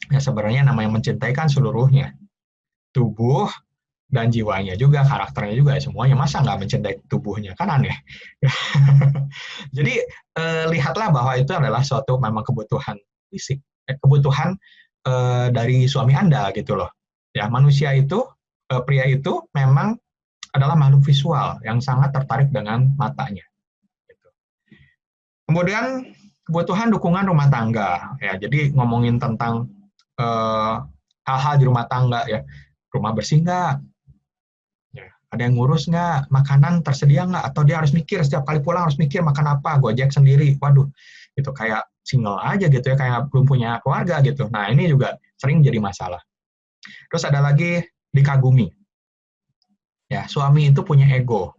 ya sebenarnya namanya mencintai kan seluruhnya. Tubuh dan jiwanya juga, karakternya juga, semuanya. Masa nggak mencintai tubuhnya? Kan aneh. Jadi, lihatlah bahwa itu adalah suatu memang kebutuhan fisik, kebutuhan dari suami Anda gitu loh. Ya, manusia itu, pria itu memang adalah makhluk visual yang sangat tertarik dengan matanya. Gitu. Kemudian, kebutuhan dukungan rumah tangga. Ya, jadi ngomongin tentang hal-hal di rumah tangga ya. Rumah bersih nggak? Ada yang ngurus nggak? Makanan tersedia nggak? Atau dia harus mikir, setiap kali pulang harus mikir makan apa, Gojek sendiri. Waduh, itu kayak single aja gitu ya, kayak belum punya keluarga gitu. Nah, ini juga sering jadi masalah. Terus ada lagi dikagumi. Ya, suami itu punya ego.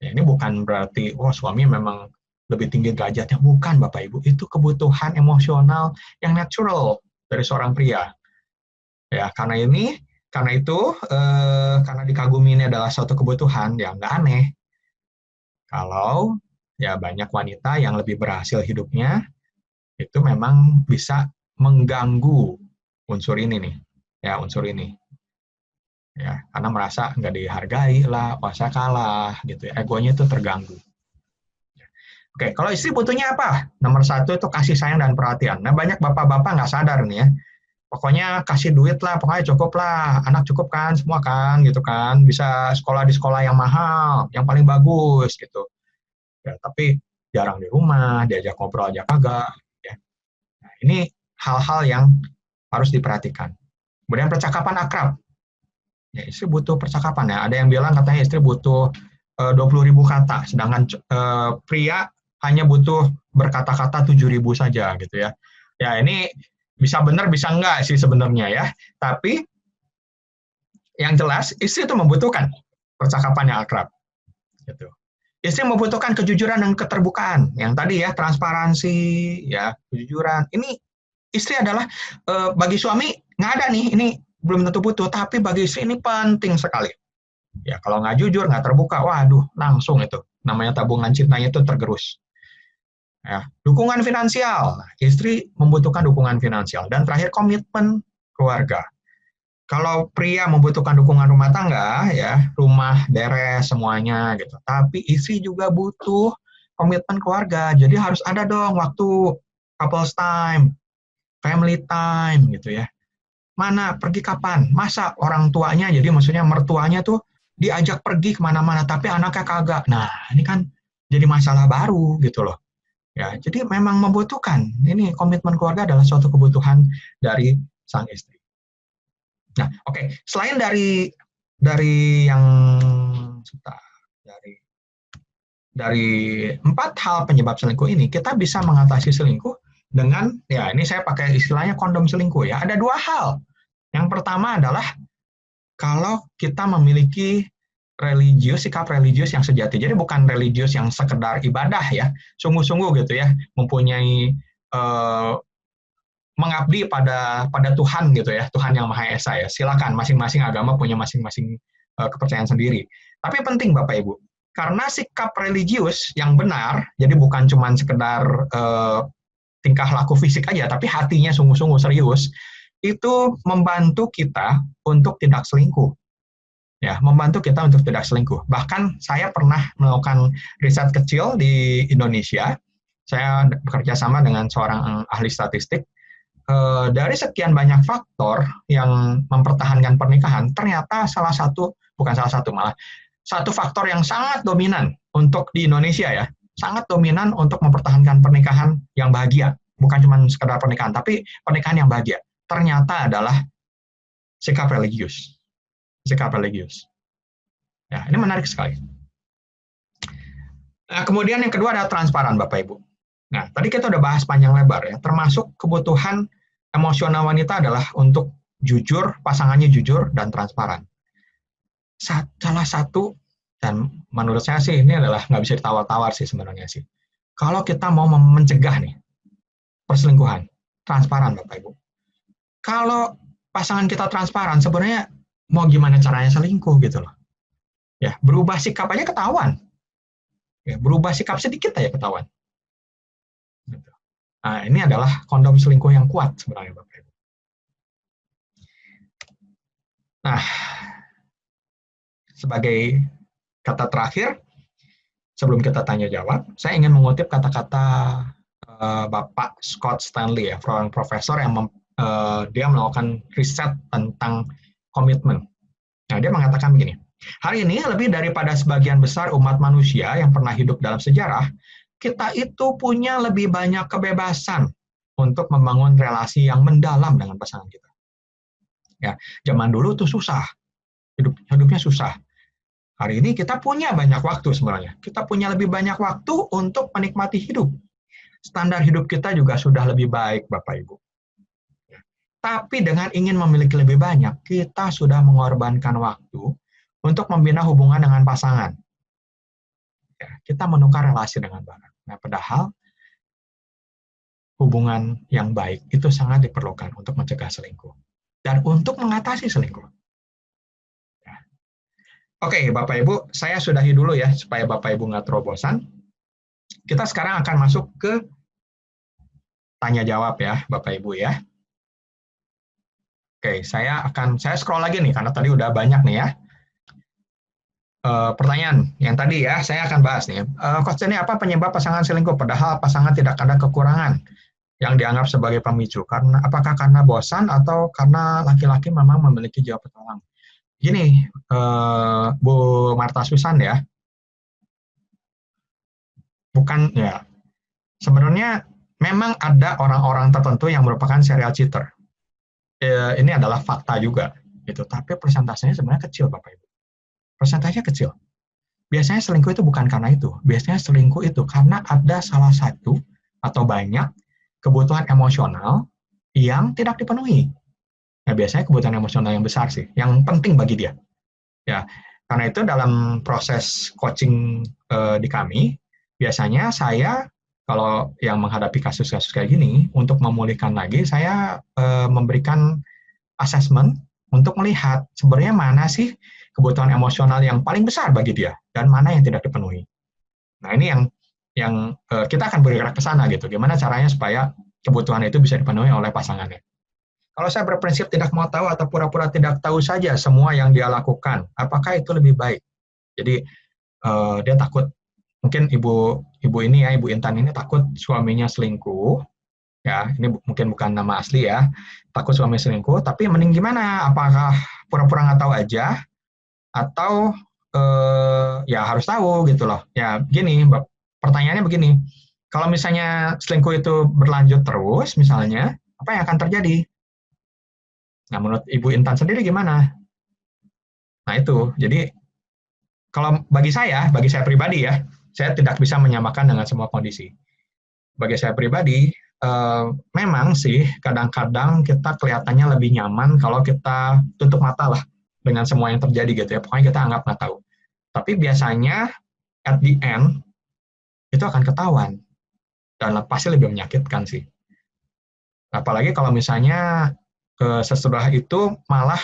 Ya, ini bukan berarti, suami memang lebih tinggi derajatnya. Bukan, Bapak Ibu. Itu kebutuhan emosional yang natural dari seorang pria. Ya, karena itu, karena dikagumi ini adalah suatu kebutuhan, ya nggak aneh kalau Ya, banyak wanita yang lebih berhasil hidupnya, itu memang bisa mengganggu unsur ini nih, ya unsur ini. Ya, karena merasa nggak dihargai lah, saya kalah, gitu ya. Egonya itu terganggu. Oke, kalau istri butuhnya apa? Nomor satu itu kasih sayang dan perhatian. Nah, banyak bapak-bapak nggak sadar nih ya. Pokoknya kasih duit lah, pokoknya cukup lah. Anak cukup kan, semua kan, gitu kan. Bisa sekolah di sekolah yang mahal, yang paling bagus, gitu. Ya, tapi jarang di rumah, diajak ngobrol aja kagak. Ya. Nah, ini hal-hal yang harus diperhatikan. Kemudian percakapan akrab. Ya, istri butuh percakapan ya. Ada yang bilang katanya istri butuh 20.000 kata, sedangkan pria hanya butuh berkata-kata 7.000 saja gitu ya. Ya ini bisa benar bisa enggak sih sebenarnya ya. Tapi yang jelas istri itu membutuhkan percakapan yang akrab. Gitu. Istri membutuhkan kejujuran dan keterbukaan. Yang tadi ya transparansi, ya kejujuran. Ini istri adalah bagi suami nggak ada nih. Ini belum tentu butuh, tapi bagi istri ini penting sekali. Ya kalau nggak jujur, nggak terbuka, waduh langsung itu. Namanya tabungan cintanya itu tergerus. Ya, dukungan finansial. Nah, istri membutuhkan dukungan finansial. Dan terakhir komitmen keluarga. Kalau pria membutuhkan dukungan rumah tangga, ya rumah beres semuanya gitu. Tapi istri juga butuh komitmen keluarga. Jadi harus ada dong waktu couples time, family time gitu ya. Mana pergi kapan? Masa orang tuanya, jadi maksudnya mertuanya tuh diajak pergi kemana-mana, tapi anaknya kagak. Nah, ini kan jadi masalah baru gitu loh. Ya, jadi memang membutuhkan. Ini komitmen keluarga adalah suatu kebutuhan dari sang istri. Nah, oke. Selain dari yang dari 4 hal penyebab selingkuh ini, kita bisa mengatasi selingkuh dengan, ya ini saya pakai istilahnya kondom selingkuh ya. Ada 2 hal. Yang pertama adalah kalau kita memiliki sikap religius yang sejati. Jadi bukan religius yang sekedar ibadah ya, sungguh-sungguh gitu ya, mempunyai mengabdi pada Tuhan gitu ya, Tuhan yang Maha Esa ya. Silakan masing-masing agama punya masing-masing kepercayaan sendiri. Tapi penting Bapak Ibu, karena sikap religius yang benar, jadi bukan cuma sekedar tingkah laku fisik aja, tapi hatinya sungguh-sungguh serius, itu membantu kita untuk tidak selingkuh. Ya, membantu kita untuk tidak selingkuh. Bahkan saya pernah melakukan riset kecil di Indonesia. Saya bekerja sama dengan seorang ahli statistik. Dari sekian banyak faktor yang mempertahankan pernikahan, ternyata malah satu faktor yang sangat dominan untuk di Indonesia ya, sangat dominan untuk mempertahankan pernikahan yang bahagia. Bukan cuma sekedar pernikahan, tapi pernikahan yang bahagia. Ternyata adalah sikap religius. Sikap religius. Ya, ini menarik sekali. Nah, kemudian yang kedua adalah transparan, Bapak Ibu. Nah, tadi kita udah bahas panjang lebar ya, termasuk kebutuhan emosional wanita adalah untuk jujur, pasangannya jujur dan transparan. Salah satu, dan menurut saya sih ini adalah nggak bisa ditawar-tawar sih sebenarnya sih. Kalau kita mau mencegah nih perselingkuhan, transparan Bapak Ibu. Kalau pasangan kita transparan, sebenarnya mau gimana caranya selingkuh gitu loh. Ya, berubah sikap aja ketahuan. Ya, berubah sikap sedikit aja ketahuan. Gitu. Nah, ini adalah kondom selingkuh yang kuat sebenarnya Bapak Ibu. Nah, sebagai kata terakhir, sebelum kita tanya jawab, saya ingin mengutip kata-kata Bapak Scott Stanley ya, seorang profesor yang dia melakukan riset tentang komitmen. Nah, dia mengatakan begini, hari ini lebih daripada sebagian besar umat manusia yang pernah hidup dalam sejarah, kita itu punya lebih banyak kebebasan untuk membangun relasi yang mendalam dengan pasangan kita. Ya, zaman dulu tuh susah, hidupnya susah. Hari ini kita punya banyak waktu sebenarnya. Kita punya lebih banyak waktu untuk menikmati hidup. Standar hidup kita juga sudah lebih baik, Bapak Ibu. Tapi dengan ingin memiliki lebih banyak, kita sudah mengorbankan waktu untuk membina hubungan dengan pasangan. Ya, kita menukar relasi dengan barang. Nah, padahal hubungan yang baik itu sangat diperlukan untuk mencegah selingkuh dan untuk mengatasi selingkuh. Ya. Oke, Bapak Ibu, saya sudahi dulu ya supaya Bapak Ibu nggak terlalu bosan. kita sekarang akan masuk ke tanya jawab ya, Bapak Ibu ya. Oke, saya scroll lagi nih karena tadi udah banyak nih ya. Pertanyaan yang tadi ya, saya akan bahas nih. Coach, ini apa penyebab pasangan selingkuh? Padahal pasangan tidak ada kekurangan yang dianggap sebagai pemicu. Apakah karena bosan atau karena laki-laki memang memiliki jiwa petualang? Gini, Bu Marta Susan ya, bukan ya. Sebenarnya memang ada orang-orang tertentu yang merupakan serial cheater. Ini adalah fakta juga, gitu. Tapi persentasenya sebenarnya kecil, Bapak Ibu. Persentasenya kecil. Biasanya selingkuh itu bukan karena itu. Biasanya selingkuh itu karena ada salah satu atau banyak kebutuhan emosional yang tidak dipenuhi. Nah, biasanya kebutuhan emosional yang besar sih, yang penting bagi dia. Ya, karena itu dalam proses coaching di kami, biasanya saya kalau yang menghadapi kasus-kasus kayak gini, untuk memulihkan lagi, saya memberikan assessment untuk melihat sebenarnya mana sih kebutuhan emosional yang paling besar bagi dia dan mana yang tidak dipenuhi. Nah, ini yang kita akan bergerak ke sana gitu. Gimana caranya supaya kebutuhan itu bisa dipenuhi oleh pasangannya. Kalau saya berprinsip tidak mau tahu atau pura-pura tidak tahu saja semua yang dia lakukan, apakah itu lebih baik? Jadi dia takut, mungkin ibu ini ya, Ibu Intan ini takut suaminya selingkuh. Ya, ini mungkin bukan nama asli ya, takut suami selingkuh, tapi mending gimana? Apakah pura-pura nggak tahu aja, atau ya harus tahu gitu loh. Ya begini, pertanyaannya begini, kalau misalnya selingkuh itu berlanjut terus, misalnya, apa yang akan terjadi? Nah, menurut Ibu Intan sendiri gimana? Nah itu, jadi kalau bagi saya pribadi ya, saya tidak bisa menyamakan dengan semua kondisi. Bagi saya pribadi, memang sih kadang-kadang kita kelihatannya lebih nyaman kalau kita tutup mata lah dengan semua yang terjadi gitu ya. Pokoknya kita anggap nggak tahu. Tapi biasanya at the end itu akan ketahuan dan pasti lebih menyakitkan sih. Apalagi kalau misalnya sesudah itu malah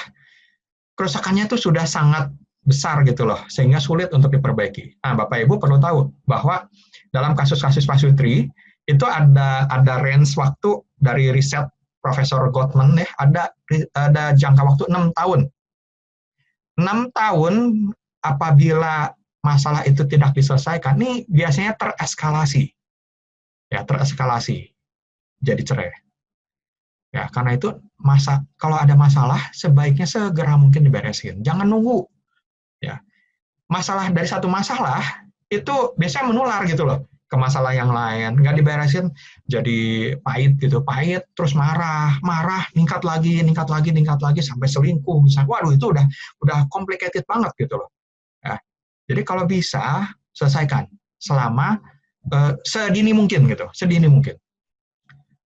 kerusakannya tuh sudah sangat besar gitu loh, sehingga sulit untuk diperbaiki. Nah, Bapak Ibu perlu tahu bahwa dalam kasus-kasus pasutri itu ada range waktu dari riset Profesor Gottman ya, ada jangka waktu 6 tahun. 6 tahun apabila masalah itu tidak diselesaikan, ini biasanya tereskalasi. Ya, tereskalasi. Jadi cerai. Ya, karena itu kalau ada masalah sebaiknya segera mungkin diberesin. Jangan nunggu. Ya. Masalah dari satu masalah itu biasanya menular gitu loh ke masalah yang lain. Nggak diberesin jadi pahit gitu, pahit terus marah, ningkat lagi sampai selingkuh misalnya. Waduh, itu udah complicated banget gitu loh. Ya. Jadi kalau bisa selesaikan selama sedini mungkin gitu, sedini mungkin.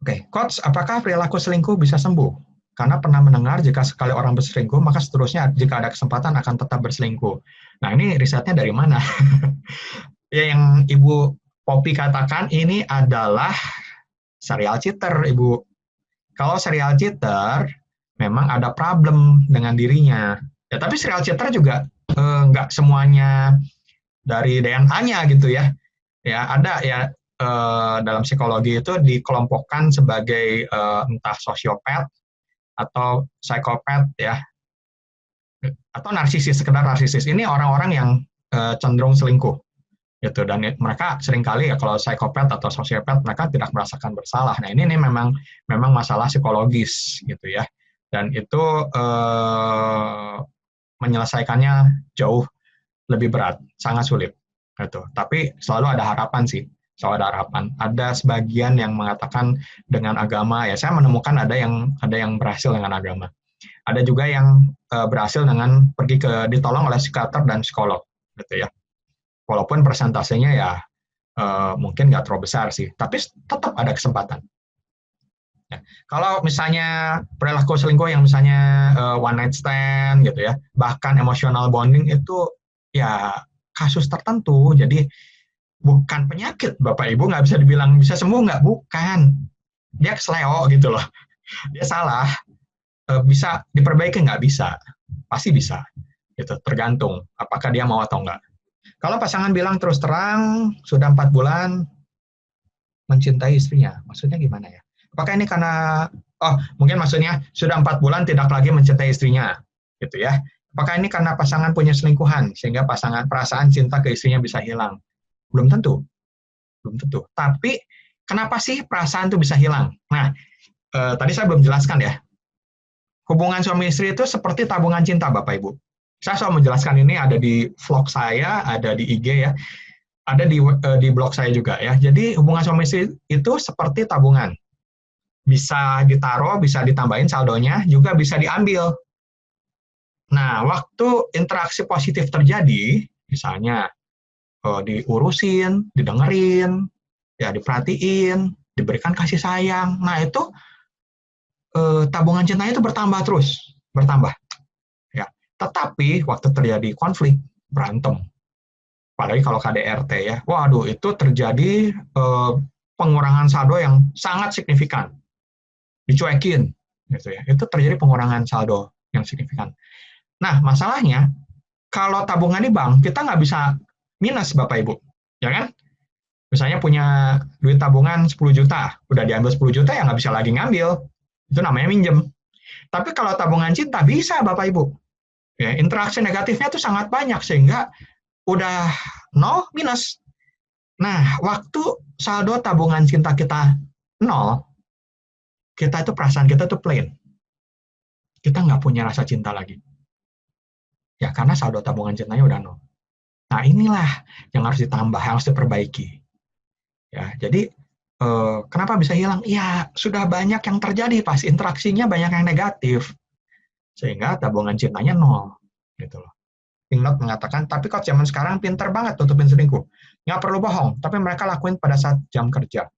Oke, Coach, apakah perilaku selingkuh bisa sembuh? Karena pernah mendengar jika sekali orang berselingkuh, maka seterusnya jika ada kesempatan akan tetap berselingkuh. Nah, ini risetnya dari mana? Ya, yang Ibu Poppy katakan ini adalah serial cheater, Ibu. Kalau serial cheater, memang ada problem dengan dirinya. Ya, tapi serial cheater juga nggak semuanya dari DNA-nya gitu ya. Ya, ada ya, dalam psikologi itu dikelompokkan sebagai entah sosiopat atau psikopat ya, atau narsisis, sekedar narsisis. Ini orang-orang yang cenderung selingkuh gitu, dan mereka seringkali ya kalau psikopat atau sosiopat mereka tidak merasakan bersalah. Nah, ini memang masalah psikologis gitu ya, dan itu menyelesaikannya jauh lebih berat, sangat sulit gitu. Tapi selalu ada harapan sih. Selalu ada harapan. Ada sebagian yang mengatakan dengan agama, ya saya menemukan ada yang berhasil dengan agama. Ada juga yang berhasil dengan ditolong oleh psikiater dan psikolog, gitu ya. Walaupun persentasenya ya mungkin nggak terlalu besar sih, tapi tetap ada kesempatan. Ya. Kalau misalnya perilaku selingkuh yang misalnya one night stand, gitu ya, bahkan emotional bonding itu ya kasus tertentu, jadi bukan penyakit, Bapak Ibu, nggak bisa dibilang bisa sembuh, nggak, bukan. Dia kesleo gitu loh. Dia salah. Bisa diperbaiki nggak? Bisa. Pasti bisa. Gitu, tergantung apakah dia mau atau nggak. Kalau pasangan bilang terus terang, sudah 4 bulan, mencintai istrinya. Maksudnya gimana ya? Apakah ini karena, mungkin maksudnya sudah 4 bulan tidak lagi mencintai istrinya, gitu ya. Apakah ini karena pasangan punya selingkuhan, sehingga perasaan cinta ke istrinya bisa hilang? Belum tentu. Belum tentu. Tapi, kenapa sih perasaan itu bisa hilang? Nah, tadi saya belum jelaskan ya. Hubungan suami istri itu seperti tabungan cinta, Bapak Ibu. Saya selalu menjelaskan ini, ada di vlog saya, ada di IG ya, ada di blog saya juga ya. Jadi hubungan suami istri itu seperti tabungan. Bisa ditaruh, bisa ditambahin saldonya, juga bisa diambil. Nah, waktu interaksi positif terjadi, misalnya diurusin, didengerin, ya diperhatiin, diberikan kasih sayang. Nah, itu tabungan cintanya itu bertambah terus, bertambah. Ya. Tetapi waktu terjadi konflik, berantem, apalagi kalau KDRT ya, waduh itu terjadi pengurangan saldo yang sangat signifikan, dicuekin, gitu ya. Itu terjadi pengurangan saldo yang signifikan. Nah, masalahnya kalau tabungan di bank kita nggak bisa minus, Bapak Ibu, ya kan? Misalnya punya duit tabungan 10 juta, udah diambil 10 juta ya nggak bisa lagi ngambil, itu namanya minjem. Tapi kalau tabungan cinta bisa, Bapak Ibu. Ya, interaksi negatifnya itu sangat banyak sehingga udah 0 minus. Nah, waktu saldo tabungan cinta kita 0, kita itu perasaan kita tuh plain. Kita nggak punya rasa cinta lagi. Ya, karena saldo tabungan cintanya udah 0. Nah, inilah yang harus ditambah, harus diperbaiki. Ya, jadi kenapa bisa hilang? Ya, sudah banyak yang terjadi, pas interaksinya banyak yang negatif. Sehingga tabungan cintanya 0. Gitu loh. Pingnot mengatakan, tapi kok zaman sekarang pinter banget tutupin selingkuh. Nggak perlu bohong, tapi mereka lakuin pada saat jam kerja.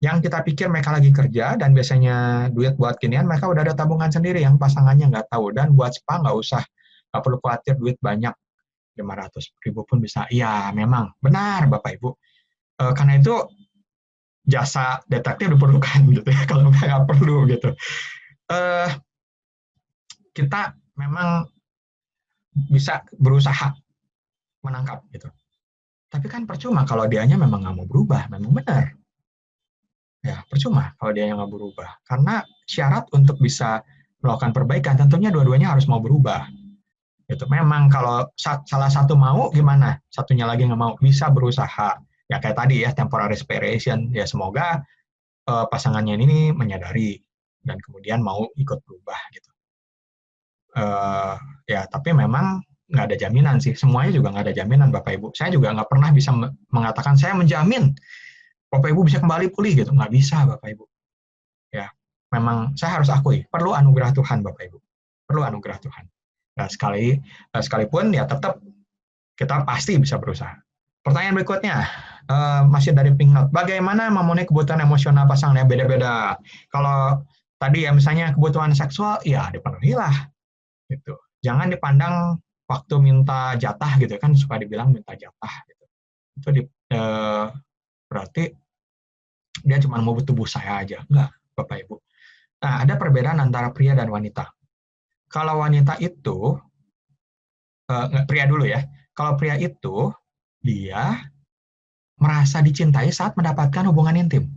Yang kita pikir mereka lagi kerja, dan biasanya duit buat ginian, mereka udah ada tabungan sendiri yang pasangannya nggak tahu. Dan buat spa nggak usah, nggak perlu khawatir duit banyak. 500.000 pun bisa. Iya, memang. Benar, Bapak Ibu. Karena itu, jasa detektif diperlukan, gitu ya. Kalau nggak perlu, gitu. Kita memang bisa berusaha menangkap gitu. Tapi kan percuma kalau dianya memang nggak mau berubah, memang benar. Ya, percuma kalau dia yang nggak berubah. Karena syarat untuk bisa melakukan perbaikan tentunya dua-duanya harus mau berubah. Itu memang kalau salah satu mau gimana? Satunya lagi nggak mau, bisa berusaha. Ya kayak tadi ya, temporary separation. Ya semoga pasangannya ini menyadari dan kemudian mau ikut berubah gitu. Ya, tapi memang nggak ada jaminan sih. Semuanya juga nggak ada jaminan, Bapak Ibu. Saya juga nggak pernah bisa mengatakan saya menjamin Bapak Ibu bisa kembali pulih gitu. Nggak bisa, Bapak Ibu. Ya, memang saya harus akui perlu anugerah Tuhan, Bapak Ibu. Perlu anugerah Tuhan. Nah, sekalipun ya tetap kita pasti bisa berusaha. Pertanyaan berikutnya masih dari Pingnot. Bagaimana memenuhi kebutuhan emosional pasangannya? Beda-beda. Kalau tadi ya misalnya kebutuhan seksual, ya dipenuhilah. Gitu. Jangan dipandang waktu minta jatah gitu kan, suka dibilang minta jatah gitu. Itu berarti dia cuma mau tubuh saya aja. Enggak, Bapak Ibu. Nah, ada perbedaan antara pria dan wanita. Kalau wanita itu pria dulu ya. Kalau pria itu dia merasa dicintai saat mendapatkan hubungan intim.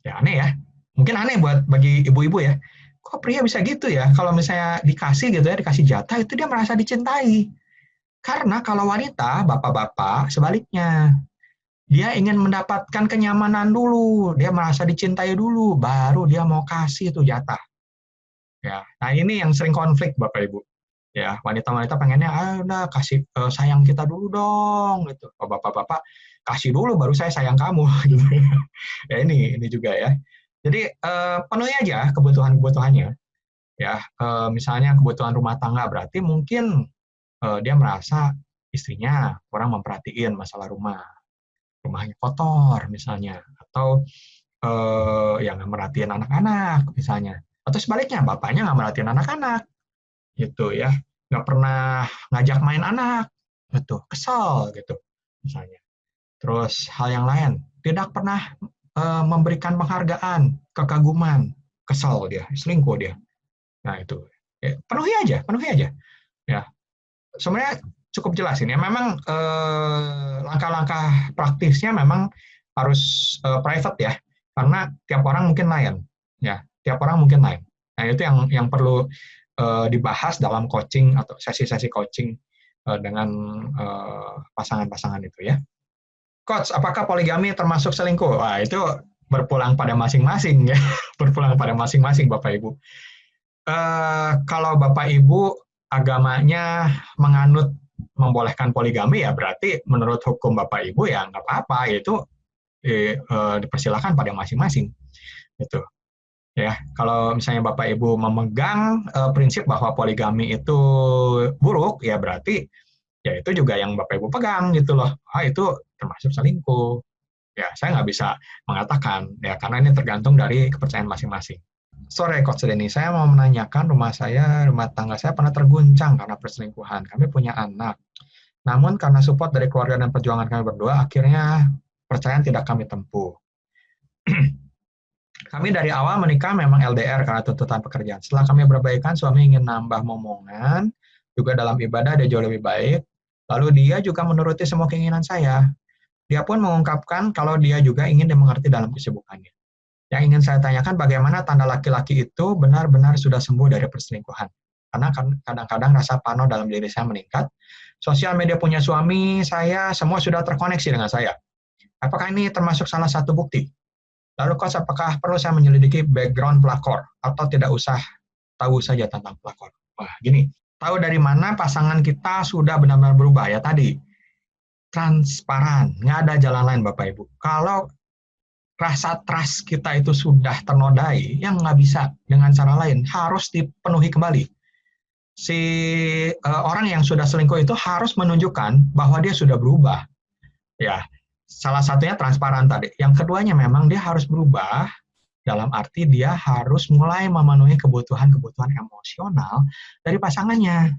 Ya aneh ya. Mungkin aneh bagi ibu-ibu ya. Kok pria bisa gitu ya? Kalau misalnya dikasih gitu ya, dikasih jatah, itu dia merasa dicintai. Karena kalau wanita, bapak-bapak, sebaliknya. Dia ingin mendapatkan kenyamanan dulu, dia merasa dicintai dulu, baru dia mau kasih itu jatah. Ya, nah ini yang sering konflik, Bapak Ibu. Ya, wanita-wanita pengennya, udah kasih sayang kita dulu dong, gitu. Oh, bapak-bapak, kasih dulu, baru saya sayang kamu. Gitu. Ya ini juga ya. Jadi penuhi aja kebutuhan-kebutuhannya. Ya, misalnya kebutuhan rumah tangga berarti mungkin dia merasa istrinya kurang memperhatiin masalah rumahnya kotor misalnya, atau ya nggak merhatiin anak-anak misalnya, atau sebaliknya bapaknya nggak merhatiin anak-anak, gitu ya, nggak pernah ngajak main anak, gitu, kesel gitu misalnya. Terus hal yang lain, tidak pernah memberikan penghargaan, kekaguman, kesel dia, selingkuh dia. Nah itu, ya, penuhi aja. Ya, sebenarnya cukup jelas ini. Ya, memang langkah-langkah praktisnya memang private ya, karena tiap orang mungkin lain, ya, tiap orang mungkin lain. Nah, itu yang perlu dibahas dalam coaching atau sesi-sesi coaching dengan pasangan-pasangan itu ya. Coach, apakah poligami termasuk selingkuh? Wah, itu berpulang pada masing-masing ya, berpulang pada masing-masing Bapak Ibu. Kalau Bapak Ibu agamanya menganut membolehkan poligami ya berarti menurut hukum Bapak Ibu ya nggak apa-apa, itu dipersilakan pada masing-masing. Gitu. Ya, kalau misalnya Bapak Ibu memegang prinsip bahwa poligami itu buruk, ya berarti ya itu juga yang Bapak Ibu pegang gitu loh. Itu termasuk selingkuh. Ya, saya nggak bisa mengatakan ya karena ini tergantung dari kepercayaan masing-masing. Sore Coach Denny, saya mau menanyakan rumah tangga saya pernah terguncang karena perselingkuhan. Kami punya anak. Namun karena support dari keluarga dan perjuangan kami berdua, akhirnya percayaan tidak kami tempuh. Kami dari awal menikah memang LDR karena tuntutan pekerjaan. Setelah kami berbaikan, suami ingin nambah momongan, juga dalam ibadah dia jauh lebih baik. Lalu dia juga menuruti semua keinginan saya. Dia pun mengungkapkan kalau dia juga ingin dimengerti dalam kesibukannya. Yang ingin saya tanyakan bagaimana tanda laki-laki itu benar-benar sudah sembuh dari perselingkuhan. Karena kadang-kadang rasa parno dalam diri saya meningkat. Sosial media punya suami saya semua sudah terkoneksi dengan saya. Apakah ini termasuk salah satu bukti? Lalu Coach, apakah perlu saya menyelidiki background pelakor atau tidak usah tahu saja tentang pelakor? Wah, gini, tahu dari mana pasangan kita sudah benar-benar berubah ya tadi. Transparan, nggak ada jalan lain Bapak Ibu. Kalau rasa trust kita itu sudah ternodai, yang nggak bisa dengan cara lain, harus dipenuhi kembali. Si orang yang sudah selingkuh itu harus menunjukkan bahwa dia sudah berubah. Ya, salah satunya transparan tadi. Yang keduanya memang dia harus berubah, dalam arti dia harus mulai memenuhi kebutuhan-kebutuhan emosional dari pasangannya.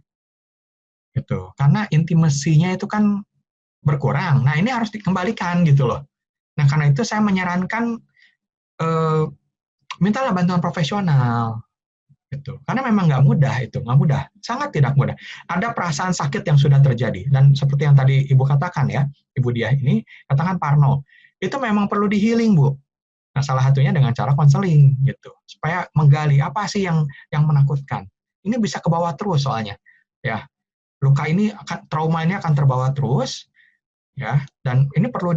Gitu. Karena intimasinya itu kan berkurang. Nah, ini harus dikembalikan gitu loh. Nah, karena itu saya menyarankan mintalah bantuan profesional. Gitu. Karena memang nggak mudah itu, nggak mudah, sangat tidak mudah. Ada perasaan sakit yang sudah terjadi, dan seperti yang tadi Ibu katakan ya, Ibu Diah ini katakan parno, itu memang perlu di-healing Bu. Nah, salah satunya dengan cara konseling gitu, supaya menggali apa sih yang menakutkan. Ini bisa ke bawah terus soalnya, ya. Luka ini trauma ini akan terbawa terus, ya. Dan ini perlu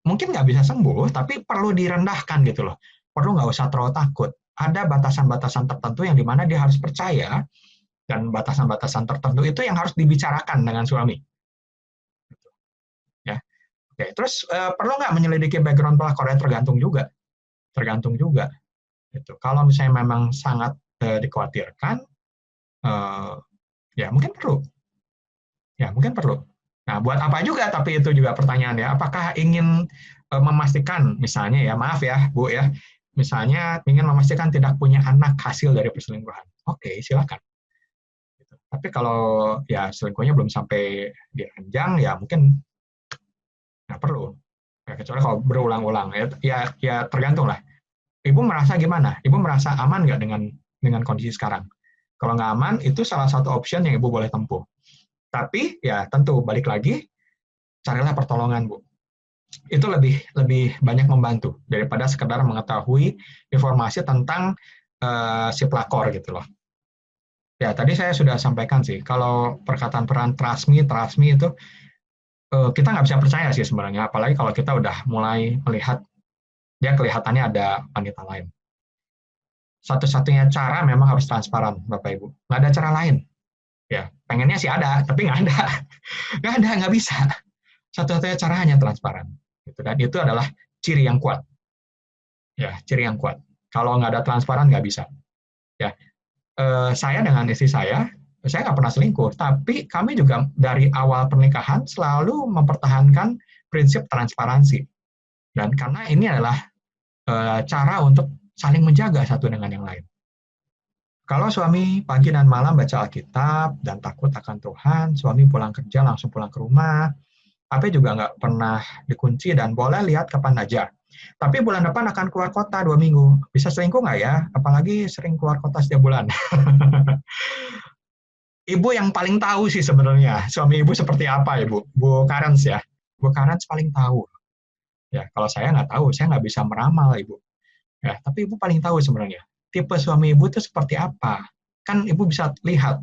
mungkin nggak bisa sembuh, tapi perlu direndahkan gitu loh. Perlu nggak usah terlalu takut. Ada batasan-batasan tertentu yang dimana dia harus percaya, dan batasan-batasan tertentu itu yang harus dibicarakan dengan suami. Ya, oke. Terus perlu nggak menyelidiki background pelakor? Tergantung juga. Gitu. Kalau misalnya memang sangat dikhawatirkan, ya mungkin perlu. Nah, buat apa juga? Tapi itu juga pertanyaan ya. Apakah ingin memastikan, misalnya ya, maaf ya Bu ya, misalnya ingin memastikan tidak punya anak hasil dari perselingkuhan. Oke, silakan. Tapi kalau ya selingkuhnya belum sampai di ranjang, ya mungkin nggak perlu. Ya, kecuali kalau berulang-ulang. Ya tergantung lah. Ibu merasa gimana? Ibu merasa aman nggak dengan kondisi sekarang? Kalau nggak aman, itu salah satu option yang Ibu boleh tempuh. Tapi ya tentu balik lagi, carilah pertolongan Bu. Itu lebih banyak membantu daripada sekedar mengetahui informasi tentang si pelakor gitu loh. Ya, tadi saya sudah sampaikan sih, kalau perkataan peran trust me itu kita nggak bisa percaya sih sebenarnya, apalagi kalau kita udah mulai melihat dia kelihatannya ada wanita lain. Satu-satunya cara memang harus transparan, Bapak Ibu. Nggak ada cara lain. Ya, pengennya sih ada, tapi nggak ada. Nggak bisa. Satu-satunya cara hanya transparan. Dan itu adalah ciri yang kuat. Ya, ciri yang kuat. Kalau nggak ada transparan, nggak bisa. Ya, saya dengan istri saya nggak pernah selingkuh, tapi kami juga dari awal pernikahan selalu mempertahankan prinsip transparansi. Dan karena ini adalah cara untuk saling menjaga satu dengan yang lain. Kalau suami pagi dan malam baca Alkitab dan takut akan Tuhan, suami pulang kerja langsung pulang ke rumah, HP juga nggak pernah dikunci dan boleh lihat kapan aja. Tapi bulan depan akan keluar kota 2 minggu. Bisa selingkuh nggak ya? Apalagi sering keluar kota setiap bulan. Ibu yang paling tahu sih sebenarnya, suami Ibu seperti apa Ibu? Bu Karens ya. Bu Karens paling tahu. Ya, kalau saya nggak tahu, saya nggak bisa meramal, Ibu. Ya, tapi Ibu paling tahu sebenarnya. Tipe suami Ibu itu seperti apa? Kan Ibu bisa lihat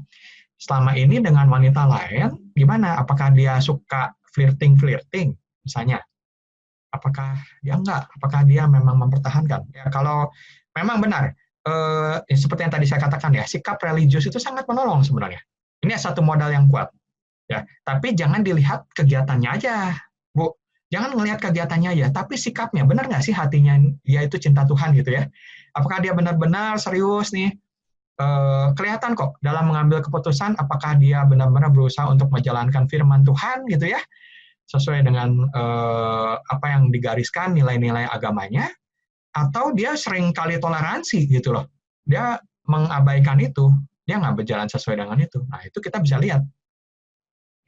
selama ini dengan wanita lain, gimana? Apakah dia suka flirting, misalnya? Apakah dia enggak? Apakah dia memang mempertahankan? Ya, kalau memang benar, seperti yang tadi saya katakan ya, sikap religius itu sangat menolong sebenarnya. Ini satu modal yang kuat. Ya, tapi jangan dilihat kegiatannya aja, Bu. Jangan melihat kegiatannya aja, tapi sikapnya. Benar nggak sih hatinya dia itu cinta Tuhan gitu ya? Apakah dia benar-benar serius nih? Kelihatan kok dalam mengambil keputusan, apakah dia benar-benar berusaha untuk menjalankan firman Tuhan gitu ya, sesuai dengan apa yang digariskan nilai-nilai agamanya, atau dia sering kali toleransi gitu loh. Dia mengabaikan itu, dia nggak berjalan sesuai dengan itu. Nah, itu kita bisa lihat.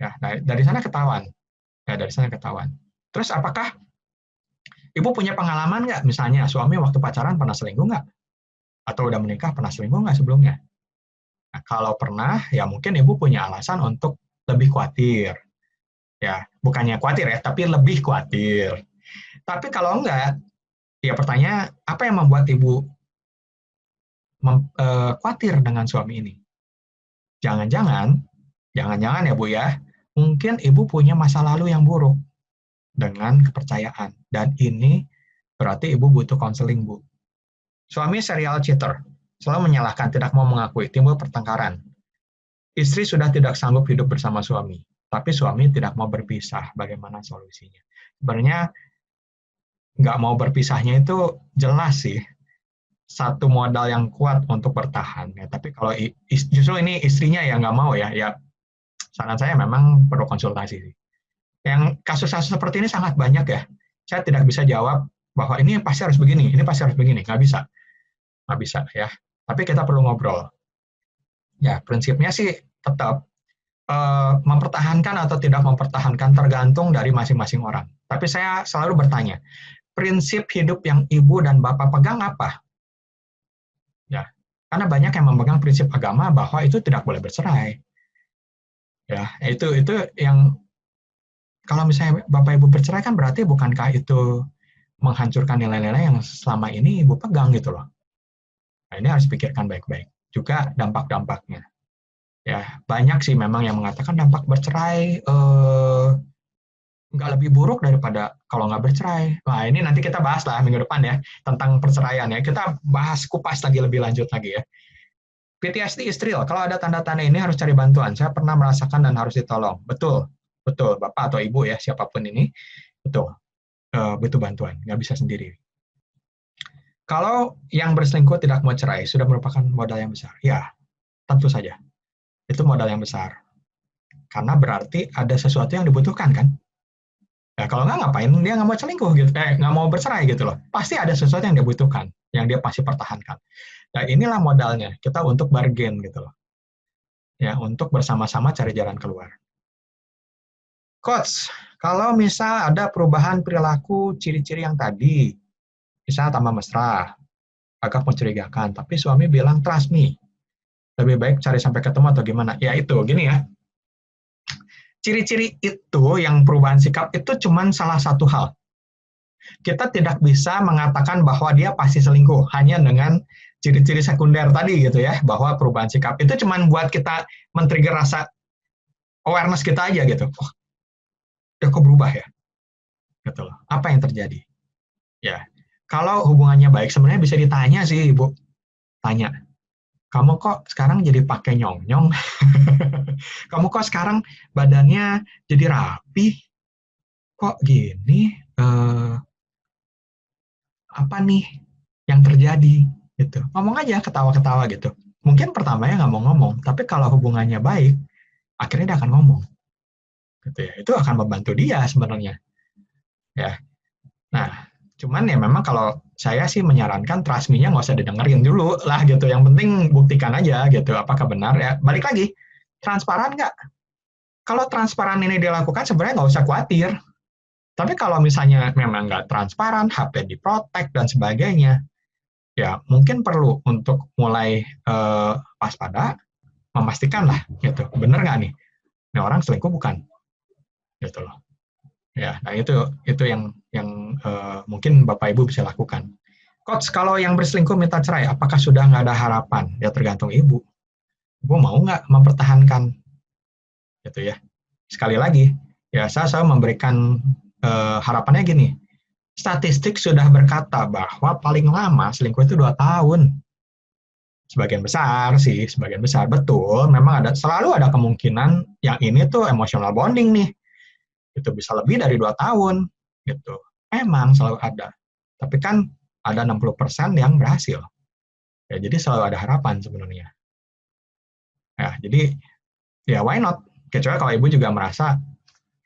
Ya, dari sana ketahuan. Ya, dari sana ketahuan. Terus apakah Ibu punya pengalaman nggak? Misalnya suami waktu pacaran pernah selingkuh nggak? Atau udah menikah pernah selingkuh nggak sebelumnya? Nah, kalau pernah, ya mungkin Ibu punya alasan untuk lebih khawatir. Ya, bukannya khawatir ya, tapi lebih khawatir. Tapi kalau enggak, ya pertanyaan, apa yang membuat Ibu khawatir dengan suami ini? Jangan-jangan ya Bu ya, mungkin Ibu punya masa lalu yang buruk dengan kepercayaan. Dan ini berarti Ibu butuh konseling, Bu. Suami serial cheater, selalu menyalahkan, tidak mau mengakui, timbul pertengkaran. Istri sudah tidak sanggup hidup bersama suami, tapi suami tidak mau berpisah. Bagaimana solusinya? Sebenarnya nggak mau berpisahnya itu jelas sih. Satu modal yang kuat untuk bertahan. Ya. Tapi kalau justru ini istrinya yang nggak mau ya saran saya memang perlu konsultasi sih. Yang kasus-kasus seperti ini sangat banyak ya. Saya tidak bisa jawab bahwa ini pasti harus begini, ini pasti harus begini. Nggak bisa ya. Tapi kita perlu ngobrol. Ya, prinsipnya sih tetap mempertahankan atau tidak mempertahankan tergantung dari masing-masing orang. Tapi saya selalu bertanya, prinsip hidup yang Ibu dan Bapak pegang apa? Ya, karena banyak yang memegang prinsip agama bahwa itu tidak boleh bercerai. Ya, itu yang kalau misalnya Bapak Ibu bercerai kan berarti bukankah itu menghancurkan nilai-nilai yang selama ini Ibu pegang gitu loh. Nah, ini harus pikirkan baik-baik. Juga dampak-dampaknya. Ya, banyak sih memang yang mengatakan dampak bercerai nggak lebih buruk daripada kalau nggak bercerai. Nah, ini nanti kita bahas lah minggu depan ya, tentang perceraian ya. Kita bahas kupas lagi lebih lanjut lagi ya. PTSD Istril, kalau ada tanda-tanda ini harus cari bantuan. Saya pernah merasakan dan harus ditolong. Betul, betul, Bapak atau Ibu ya, siapapun ini, betul, butuh bantuan, nggak bisa sendiri. Kalau yang berselingkuh tidak mau cerai, sudah merupakan modal yang besar. Ya, tentu saja. Itu modal yang besar. Karena berarti ada sesuatu yang dibutuhkan, kan? Ya, kalau nggak, ngapain dia nggak mau selingkuh, gitu. Nggak mau bercerai, gitu loh. Pasti ada sesuatu yang dia butuhkan, yang dia pasti pertahankan. Nah, inilah modalnya, kita untuk bargain, gitu loh. Ya, untuk bersama-sama cari jalan keluar. Coach, kalau misal ada perubahan perilaku ciri-ciri yang tadi, misal tambah mesra, agak mencurigakan, tapi suami bilang trust me, lebih baik cari sampai ketemu atau gimana? Ya itu, gini ya. Ciri-ciri itu yang perubahan sikap itu cuma salah satu hal. Kita tidak bisa mengatakan bahwa dia pasti selingkuh hanya dengan ciri-ciri sekunder tadi gitu ya, bahwa perubahan sikap itu cuma buat kita men-trigger rasa awareness kita aja gitu. Oh, dia kok berubah ya? Gitu loh. Apa yang terjadi? Ya, kalau hubungannya baik sebenarnya bisa ditanya sih, Ibu. Tanya, kamu kok sekarang jadi pakai nyong-nyong? Kamu kok sekarang badannya jadi rapi? Kok gini? Apa nih yang terjadi? Gitu. Ngomong aja, ketawa-ketawa gitu. Mungkin pertamanya nggak mau ngomong, tapi kalau hubungannya baik, akhirnya dia akan ngomong. Gitu ya. Itu akan membantu dia sebenarnya. Ya. Nah, cuman ya memang kalau saya sih menyarankan trust me-nya nggak usah didengerin dulu lah gitu. Yang penting buktikan aja gitu, apakah benar ya. Balik lagi, transparan nggak? Kalau transparan ini dilakukan sebenarnya nggak usah khawatir. Tapi kalau misalnya memang nggak transparan, HP diprotek dan sebagainya, ya mungkin perlu untuk mulai waspada, memastikan lah gitu. Bener nggak nih? Ini orang selingkuh bukan? Gitu loh. Ya, nah itu yang mungkin Bapak Ibu bisa lakukan. Coach, kalau yang berselingkuh minta cerai, apakah sudah nggak ada harapan? Ya tergantung Ibu. Ibu mau nggak mempertahankan, gitu ya. Sekali lagi, ya saya selalu memberikan harapannya gini. Statistik sudah berkata bahwa paling lama selingkuh itu 2 tahun. Sebagian besar sih, sebagian besar. Betul, memang selalu ada kemungkinan yang ini tuh emotional bonding nih. Itu bisa lebih dari 2 tahun. Gitu. Memang selalu ada. Tapi kan ada 60% yang berhasil. Ya, jadi selalu ada harapan sebenarnya. Ya, jadi ya why not? Kecuali kalau ibu juga merasa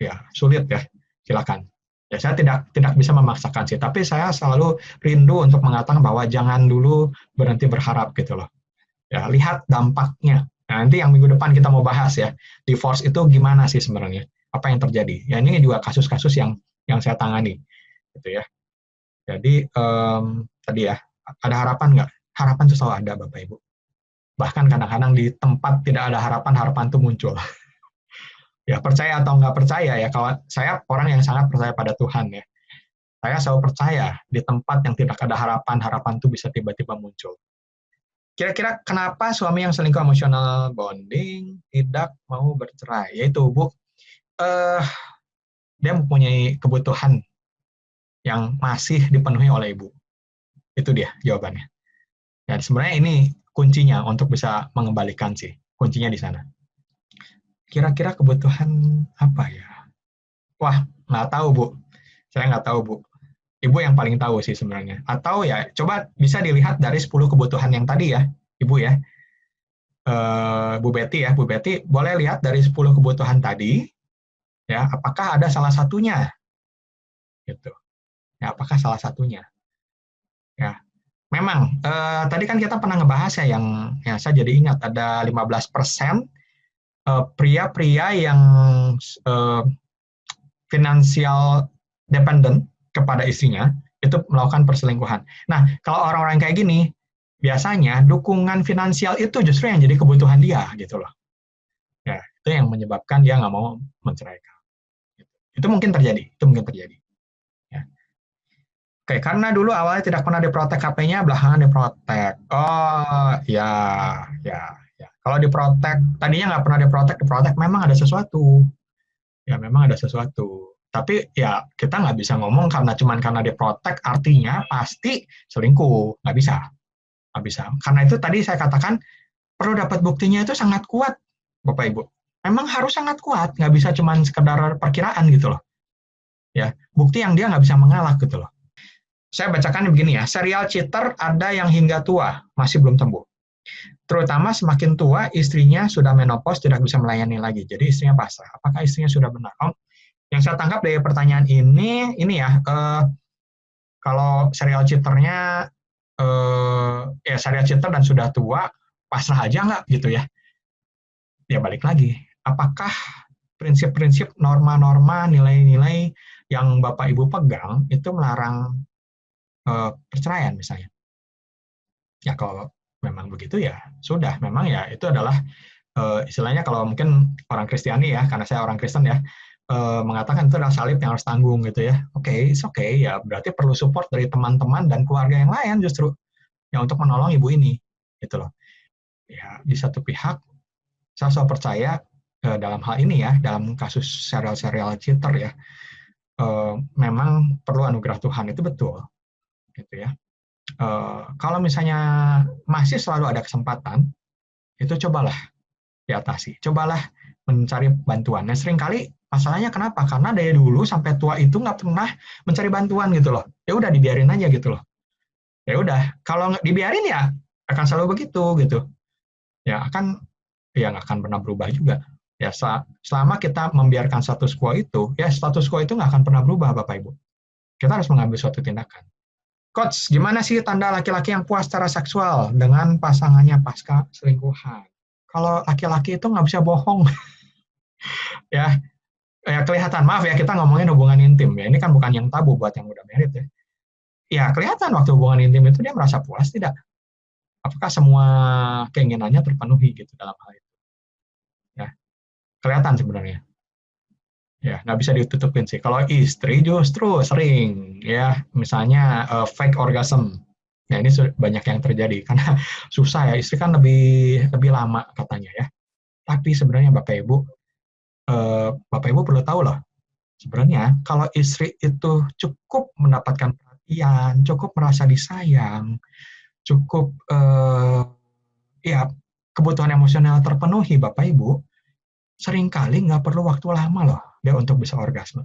ya sulit ya, silakan. Ya saya tidak bisa memaksakan sih, tapi saya selalu rindu untuk mengatakan bahwa jangan dulu berhenti berharap gitu loh. Ya lihat dampaknya. Nah, nanti yang minggu depan kita mau bahas ya, divorce itu gimana sih sebenarnya? Apa yang terjadi? Ya ini juga kasus-kasus yang saya tangani, gitu ya. Jadi tadi ya ada harapan nggak? Harapan itu selalu ada Bapak Ibu. Bahkan kadang-kadang di tempat tidak ada harapan, harapan itu muncul. Ya percaya atau nggak percaya ya, kalau saya orang yang sangat percaya pada Tuhan ya, saya selalu percaya di tempat yang tidak ada harapan, harapan itu bisa tiba-tiba muncul. Kira-kira kenapa suami yang selingkuh emotional bonding tidak mau bercerai? Yaitu Bu, dia mempunyai kebutuhan yang masih dipenuhi oleh ibu. Itu dia jawabannya. Ya sebenarnya ini kuncinya untuk bisa mengembalikan sih, kuncinya di sana. Kira-kira kebutuhan apa ya? Wah, nggak tahu Bu. Saya nggak tahu Bu. Ibu yang paling tahu sih sebenarnya. Atau ya, coba bisa dilihat dari 10 kebutuhan yang tadi ya, Ibu ya. Bu Betty ya, Bu Betty boleh lihat dari 10 kebutuhan tadi, ya, apakah ada salah satunya? Gitu. Ya, apakah salah satunya? Ya, memang tadi kan kita pernah ngebahas ya yang saya jadi ingat ada 15% pria-pria yang financial dependent kepada istrinya itu melakukan perselingkuhan. Nah, kalau orang-orang kayak gini, biasanya dukungan finansial itu justru yang jadi kebutuhan dia gitu loh. Ya, itu yang menyebabkan dia nggak mau menceraikan. Itu mungkin terjadi, Ya. Oke, karena dulu awalnya tidak pernah diprotek HP-nya, belakangan diprotek. Oh, ya, ya. Kalau diprotek, tadinya nggak pernah diprotek, memang ada sesuatu. Ya, memang ada sesuatu. Tapi ya kita nggak bisa ngomong karena diprotek artinya pasti selingkuh. Nggak bisa. Nggak bisa. Karena itu tadi saya katakan perlu dapat buktinya itu sangat kuat, Bapak Ibu. Memang harus sangat kuat, nggak bisa cuma sekedar perkiraan gitu loh. Ya, bukti yang dia nggak bisa mengalah gitu loh. Saya bacakan begini ya, serial cheater ada yang hingga tua, masih belum sembuh. Terutama semakin tua, istrinya sudah menopause, tidak bisa melayani lagi. Jadi istrinya pasrah. Apakah istrinya sudah benar? Yang saya tangkap dari pertanyaan ini ya, kalau serial cheaternya, ya serial cheater dan sudah tua, pasrah aja nggak gitu ya? Ya balik lagi, apakah prinsip-prinsip, norma-norma, nilai-nilai yang Bapak Ibu pegang itu melarang perceraian misalnya? Ya kalau memang begitu ya sudah, memang ya itu adalah istilahnya kalau mungkin orang Kristiani ya, karena saya orang Kristen ya, mengatakan itu adalah salib yang harus tanggung gitu ya. Oke, it's okay ya, berarti perlu support dari teman-teman dan keluarga yang lain justru yang untuk menolong ibu ini gitu loh. Ya di satu pihak saya selalu percaya dalam hal ini ya, dalam kasus serial cheater ya, memang perlu anugerah Tuhan, itu betul gitu ya. Kalau misalnya masih selalu ada kesempatan, itu cobalah diatasi. Cobalah mencari bantuan. Nah, seringkali masalahnya kenapa? Karena dari dulu sampai tua itu nggak pernah mencari bantuan gitu loh. Ya udah dibiarin aja gitu loh. Ya udah, kalau nggak dibiarin ya akan selalu begitu gitu. Ya nggak akan pernah berubah juga. Ya selama kita membiarkan status quo itu, ya status quo itu nggak akan pernah berubah, Bapak Ibu. Kita harus mengambil suatu tindakan. Coach, gimana sih tanda laki-laki yang puas secara seksual dengan pasangannya pasca selingkuhan? Kalau laki-laki itu nggak bisa bohong. Ya, kelihatan, maaf ya, kita ngomongin hubungan intim ya, ini kan bukan yang tabu buat yang udah married ya. Ya kelihatan waktu hubungan intim itu dia merasa puas tidak? Apakah semua keinginannya terpenuhi gitu dalam hal itu? Ya, kelihatan sebenarnya. Ya, nggak bisa ditutupin sih. Kalau istri justru sering, ya, misalnya fake orgasm. Nah, ini banyak yang terjadi karena susah ya. Istri kan lebih lebih lama katanya ya. Tapi sebenarnya Bapak Ibu perlu tahu loh. Sebenarnya kalau istri itu cukup mendapatkan perhatian, cukup merasa disayang, cukup ya kebutuhan emosional terpenuhi Bapak Ibu, seringkali nggak perlu waktu lama loh dia untuk bisa orgasme.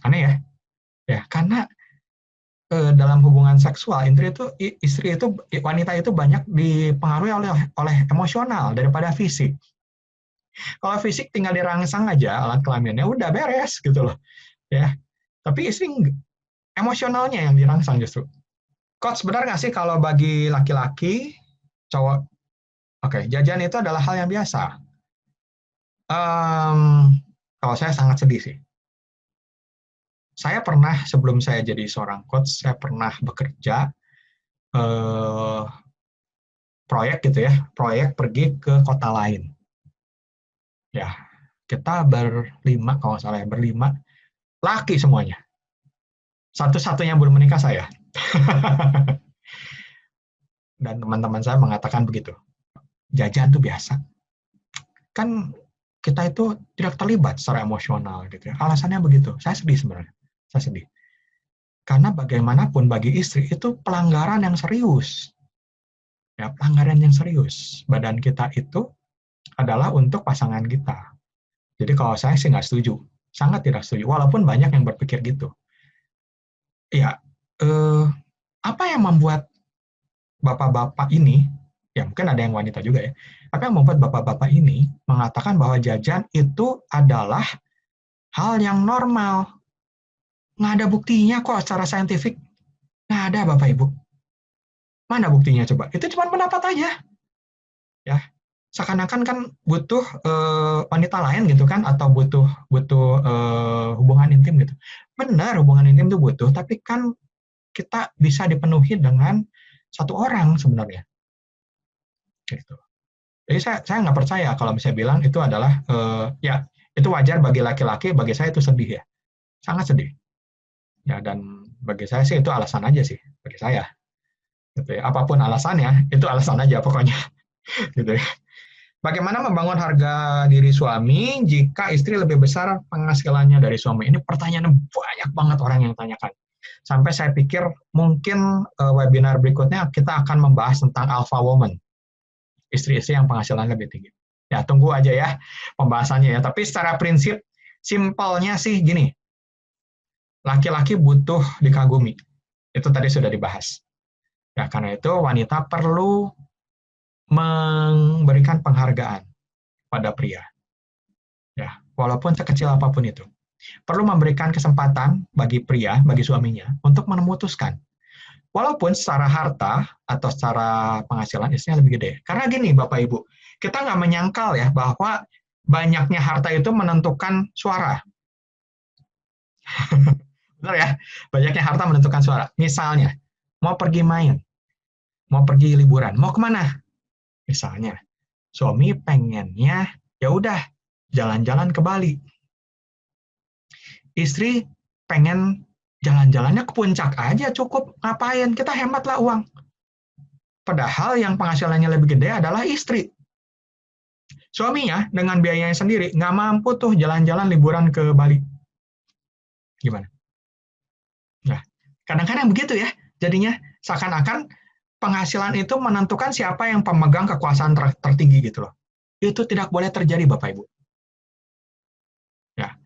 Aneh ya? Ya, karena dalam hubungan seksual, istri itu wanita itu banyak dipengaruhi oleh emosional daripada fisik. Kalau fisik tinggal dirangsang aja alat kelaminnya udah beres gitu loh, ya. Tapi istri emosionalnya yang dirangsang justru. Coach, benar nggak sih kalau bagi laki-laki, cowok, oke, jajan itu adalah hal yang biasa? Kalau saya sangat sedih sih. Saya pernah, sebelum saya jadi seorang coach, saya pernah bekerja proyek gitu ya, proyek pergi ke kota lain. Ya, kita berlima, kalau nggak salah ya, berlima, laki semuanya. Satu-satunya belum menikah saya. Dan teman-teman saya mengatakan begitu. Jajan tuh biasa. Kan kita itu tidak terlibat secara emosional gitu ya. Alasannya begitu. Saya sedih sebenarnya. Saya sedih. Karena bagaimanapun bagi istri itu pelanggaran yang serius. Ya, pelanggaran yang serius. Badan kita itu adalah untuk pasangan kita. Jadi kalau saya sih nggak setuju. Sangat tidak setuju. Walaupun banyak yang berpikir gitu. Ya, apa yang membuat bapak-bapak ini, ya mungkin ada yang wanita juga ya, apa yang membuat bapak-bapak ini mengatakan bahwa jajan itu adalah hal yang normal. Nggak ada buktinya kok secara saintifik. Nggak ada Bapak Ibu. Mana buktinya coba? Itu cuma pendapat aja. Ya, seakan-akan kan butuh wanita lain gitu kan, atau butuh butuh hubungan intim gitu. Benar hubungan intim itu butuh, tapi kan kita bisa dipenuhi dengan satu orang sebenarnya. Gitu. Jadi saya nggak percaya kalau misalnya bilang itu adalah ya itu wajar bagi laki-laki, bagi saya itu sedih ya, sangat sedih. Ya dan bagi saya sih itu alasan aja sih bagi saya. Gitu ya. Apapun alasannya itu alasan aja pokoknya. Gitu ya. Bagaimana membangun harga diri suami jika istri lebih besar penghasilannya dari suami? Ini pertanyaan banyak banget orang yang tanyakan. Sampai saya pikir mungkin webinar berikutnya kita akan membahas tentang alpha woman. Istri-istri yang penghasilan lebih tinggi. Ya, tunggu aja ya pembahasannya ya. Tapi secara prinsip, simpelnya sih gini. Laki-laki butuh dikagumi. Itu tadi sudah dibahas. Ya, karena itu wanita perlu memberikan penghargaan pada pria. Ya, walaupun sekecil apapun itu. Perlu memberikan kesempatan bagi pria, bagi suaminya, untuk memutuskan. Walaupun secara harta atau secara penghasilan istrinya lebih gede. Karena gini Bapak Ibu, kita nggak menyangkal ya bahwa banyaknya harta itu menentukan suara. Benar ya? Banyaknya harta menentukan suara. Misalnya, mau pergi main, mau pergi liburan, mau kemana? Misalnya, suami pengennya ya udah jalan-jalan ke Bali. Istri pengen jalan-jalannya ke puncak aja cukup. Ngapain? Kita hematlah uang. Padahal yang penghasilannya lebih gede adalah istri. Suaminya dengan biayanya sendiri nggak mampu tuh jalan-jalan liburan ke Bali. Gimana? Nah, kadang-kadang begitu ya. Jadinya seakan-akan penghasilan itu menentukan siapa yang pemegang kekuasaan tertinggi gitu loh. Itu tidak boleh terjadi Bapak Ibu. Ya.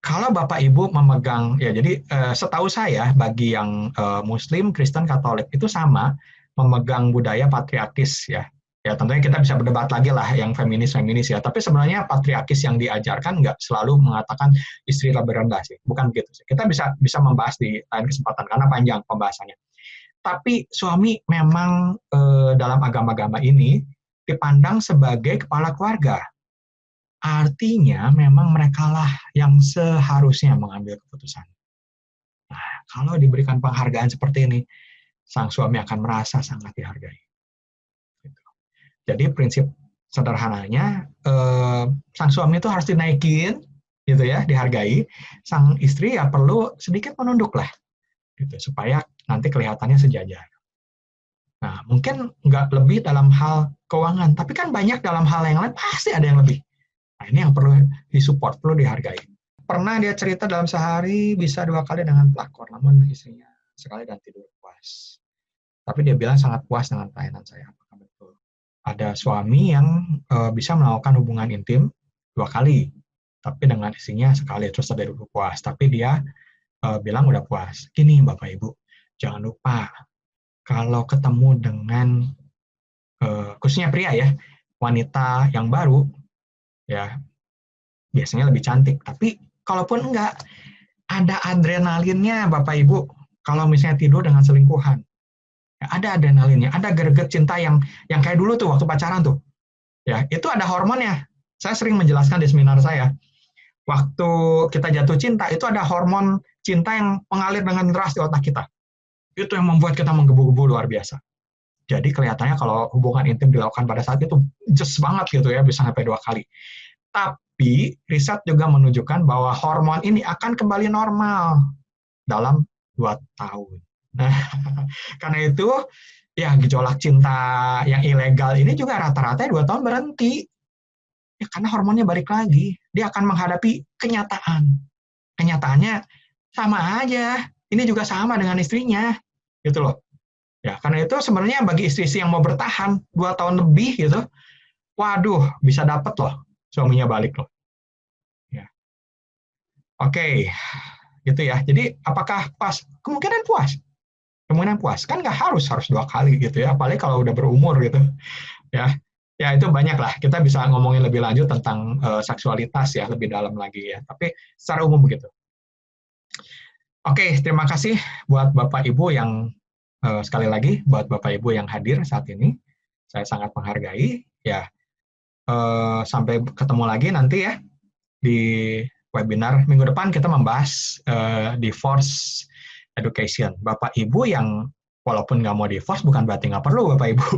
Kalau Bapak Ibu memegang, ya jadi setahu saya bagi yang Muslim, Kristen, Katolik itu sama memegang budaya patriarkis ya. Ya tentunya kita bisa berdebat lagi lah yang feminis ya. Tapi sebenarnya patriarkis yang diajarkan nggak selalu mengatakan istri lebih rendah sih. Bukan begitu sih. Kita bisa membahas di lain kesempatan karena panjang pembahasannya. Tapi suami memang dalam agama-agama ini dipandang sebagai kepala keluarga. Artinya memang merekalah yang seharusnya mengambil keputusan. Nah, kalau diberikan penghargaan seperti ini, sang suami akan merasa sangat dihargai. Jadi prinsip sederhananya, sang suami itu harus dinaikin, gitu ya, dihargai, sang istri ya perlu sedikit menunduk lah, gitu, supaya nanti kelihatannya sejajar. Nah, mungkin nggak lebih dalam hal keuangan, tapi kan banyak dalam hal yang lain, pasti ada yang lebih. Nah, ini yang perlu disupport, perlu dihargai. Pernah dia cerita dalam sehari bisa 2 kali dengan pelakor, namun istrinya sekali dan tidur puas. Tapi dia bilang sangat puas dengan pelayanan saya. Apakah betul? Ada suami yang bisa melakukan hubungan intim 2 kali, tapi dengan istrinya sekali, terus ada dulu puas. Tapi dia bilang udah puas. Gini Bapak Ibu, jangan lupa kalau ketemu dengan khususnya pria ya, wanita yang baru, ya biasanya lebih cantik. Tapi kalaupun enggak, ada adrenalinnya Bapak Ibu kalau misalnya tidur dengan selingkuhan. Ya, ada adrenalinnya, ada greget cinta yang kayak dulu tuh waktu pacaran tuh. Ya, itu ada hormonnya. Saya sering menjelaskan di seminar saya. Waktu kita jatuh cinta, itu ada hormon cinta yang mengalir dengan deras di otak kita. Itu yang membuat kita menggebu-gebu luar biasa. Jadi kelihatannya kalau hubungan intim dilakukan pada saat itu, just banget gitu ya, bisa sampai 2 kali. Tapi riset juga menunjukkan bahwa hormon ini akan kembali normal dalam 2 tahun. Nah, karena itu, ya gejolak cinta yang ilegal ini juga rata-rata 2 tahun berhenti. Ya, karena hormonnya balik lagi. Dia akan menghadapi kenyataan. Kenyataannya sama aja. Ini juga sama dengan istrinya. Gitu loh. Ya, karena itu sebenarnya bagi istri yang mau bertahan 2 tahun lebih gitu, waduh, bisa dapet loh suaminya balik loh. Ya. Oke, gitu ya. Jadi apakah pas? Kemungkinan puas. Kemungkinan puas. Kan nggak harus 2 kali gitu ya, apalagi kalau udah berumur gitu. Ya, ya itu banyak lah. Kita bisa ngomongin lebih lanjut tentang seksualitas ya, lebih dalam lagi ya. Tapi secara umum begitu. Oke, terima kasih buat Bapak Ibu yang sekali lagi buat Bapak Ibu yang hadir saat ini, saya sangat menghargai. Ya, sampai ketemu lagi nanti ya di webinar minggu depan kita membahas divorce education. Bapak Ibu yang walaupun nggak mau divorce bukan berarti nggak perlu Bapak Ibu.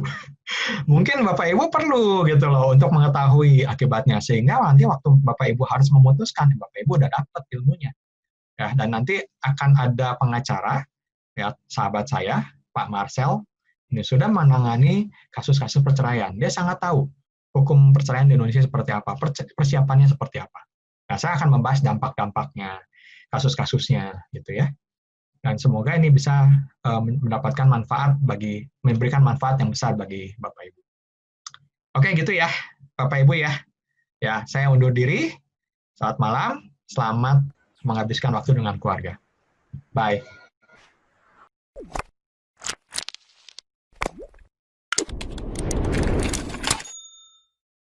Mungkin Bapak Ibu perlu gitu loh untuk mengetahui akibatnya sehingga nanti waktu Bapak Ibu harus memutuskan Bapak Ibu udah dapat ilmunya. Ya, dan nanti akan ada pengacara ya sahabat saya Pak Marcel ini sudah menangani kasus-kasus perceraian. Dia sangat tahu hukum perceraian di Indonesia seperti apa, persiapannya seperti apa. Nah, saya akan membahas dampak-dampaknya, kasus-kasusnya, gitu ya. Dan semoga ini bisa mendapatkan manfaat memberikan manfaat yang besar bagi Bapak Ibu. Oke, gitu ya, Bapak Ibu ya. Ya, saya undur diri. Selamat malam, selamat menghabiskan waktu dengan keluarga. Bye.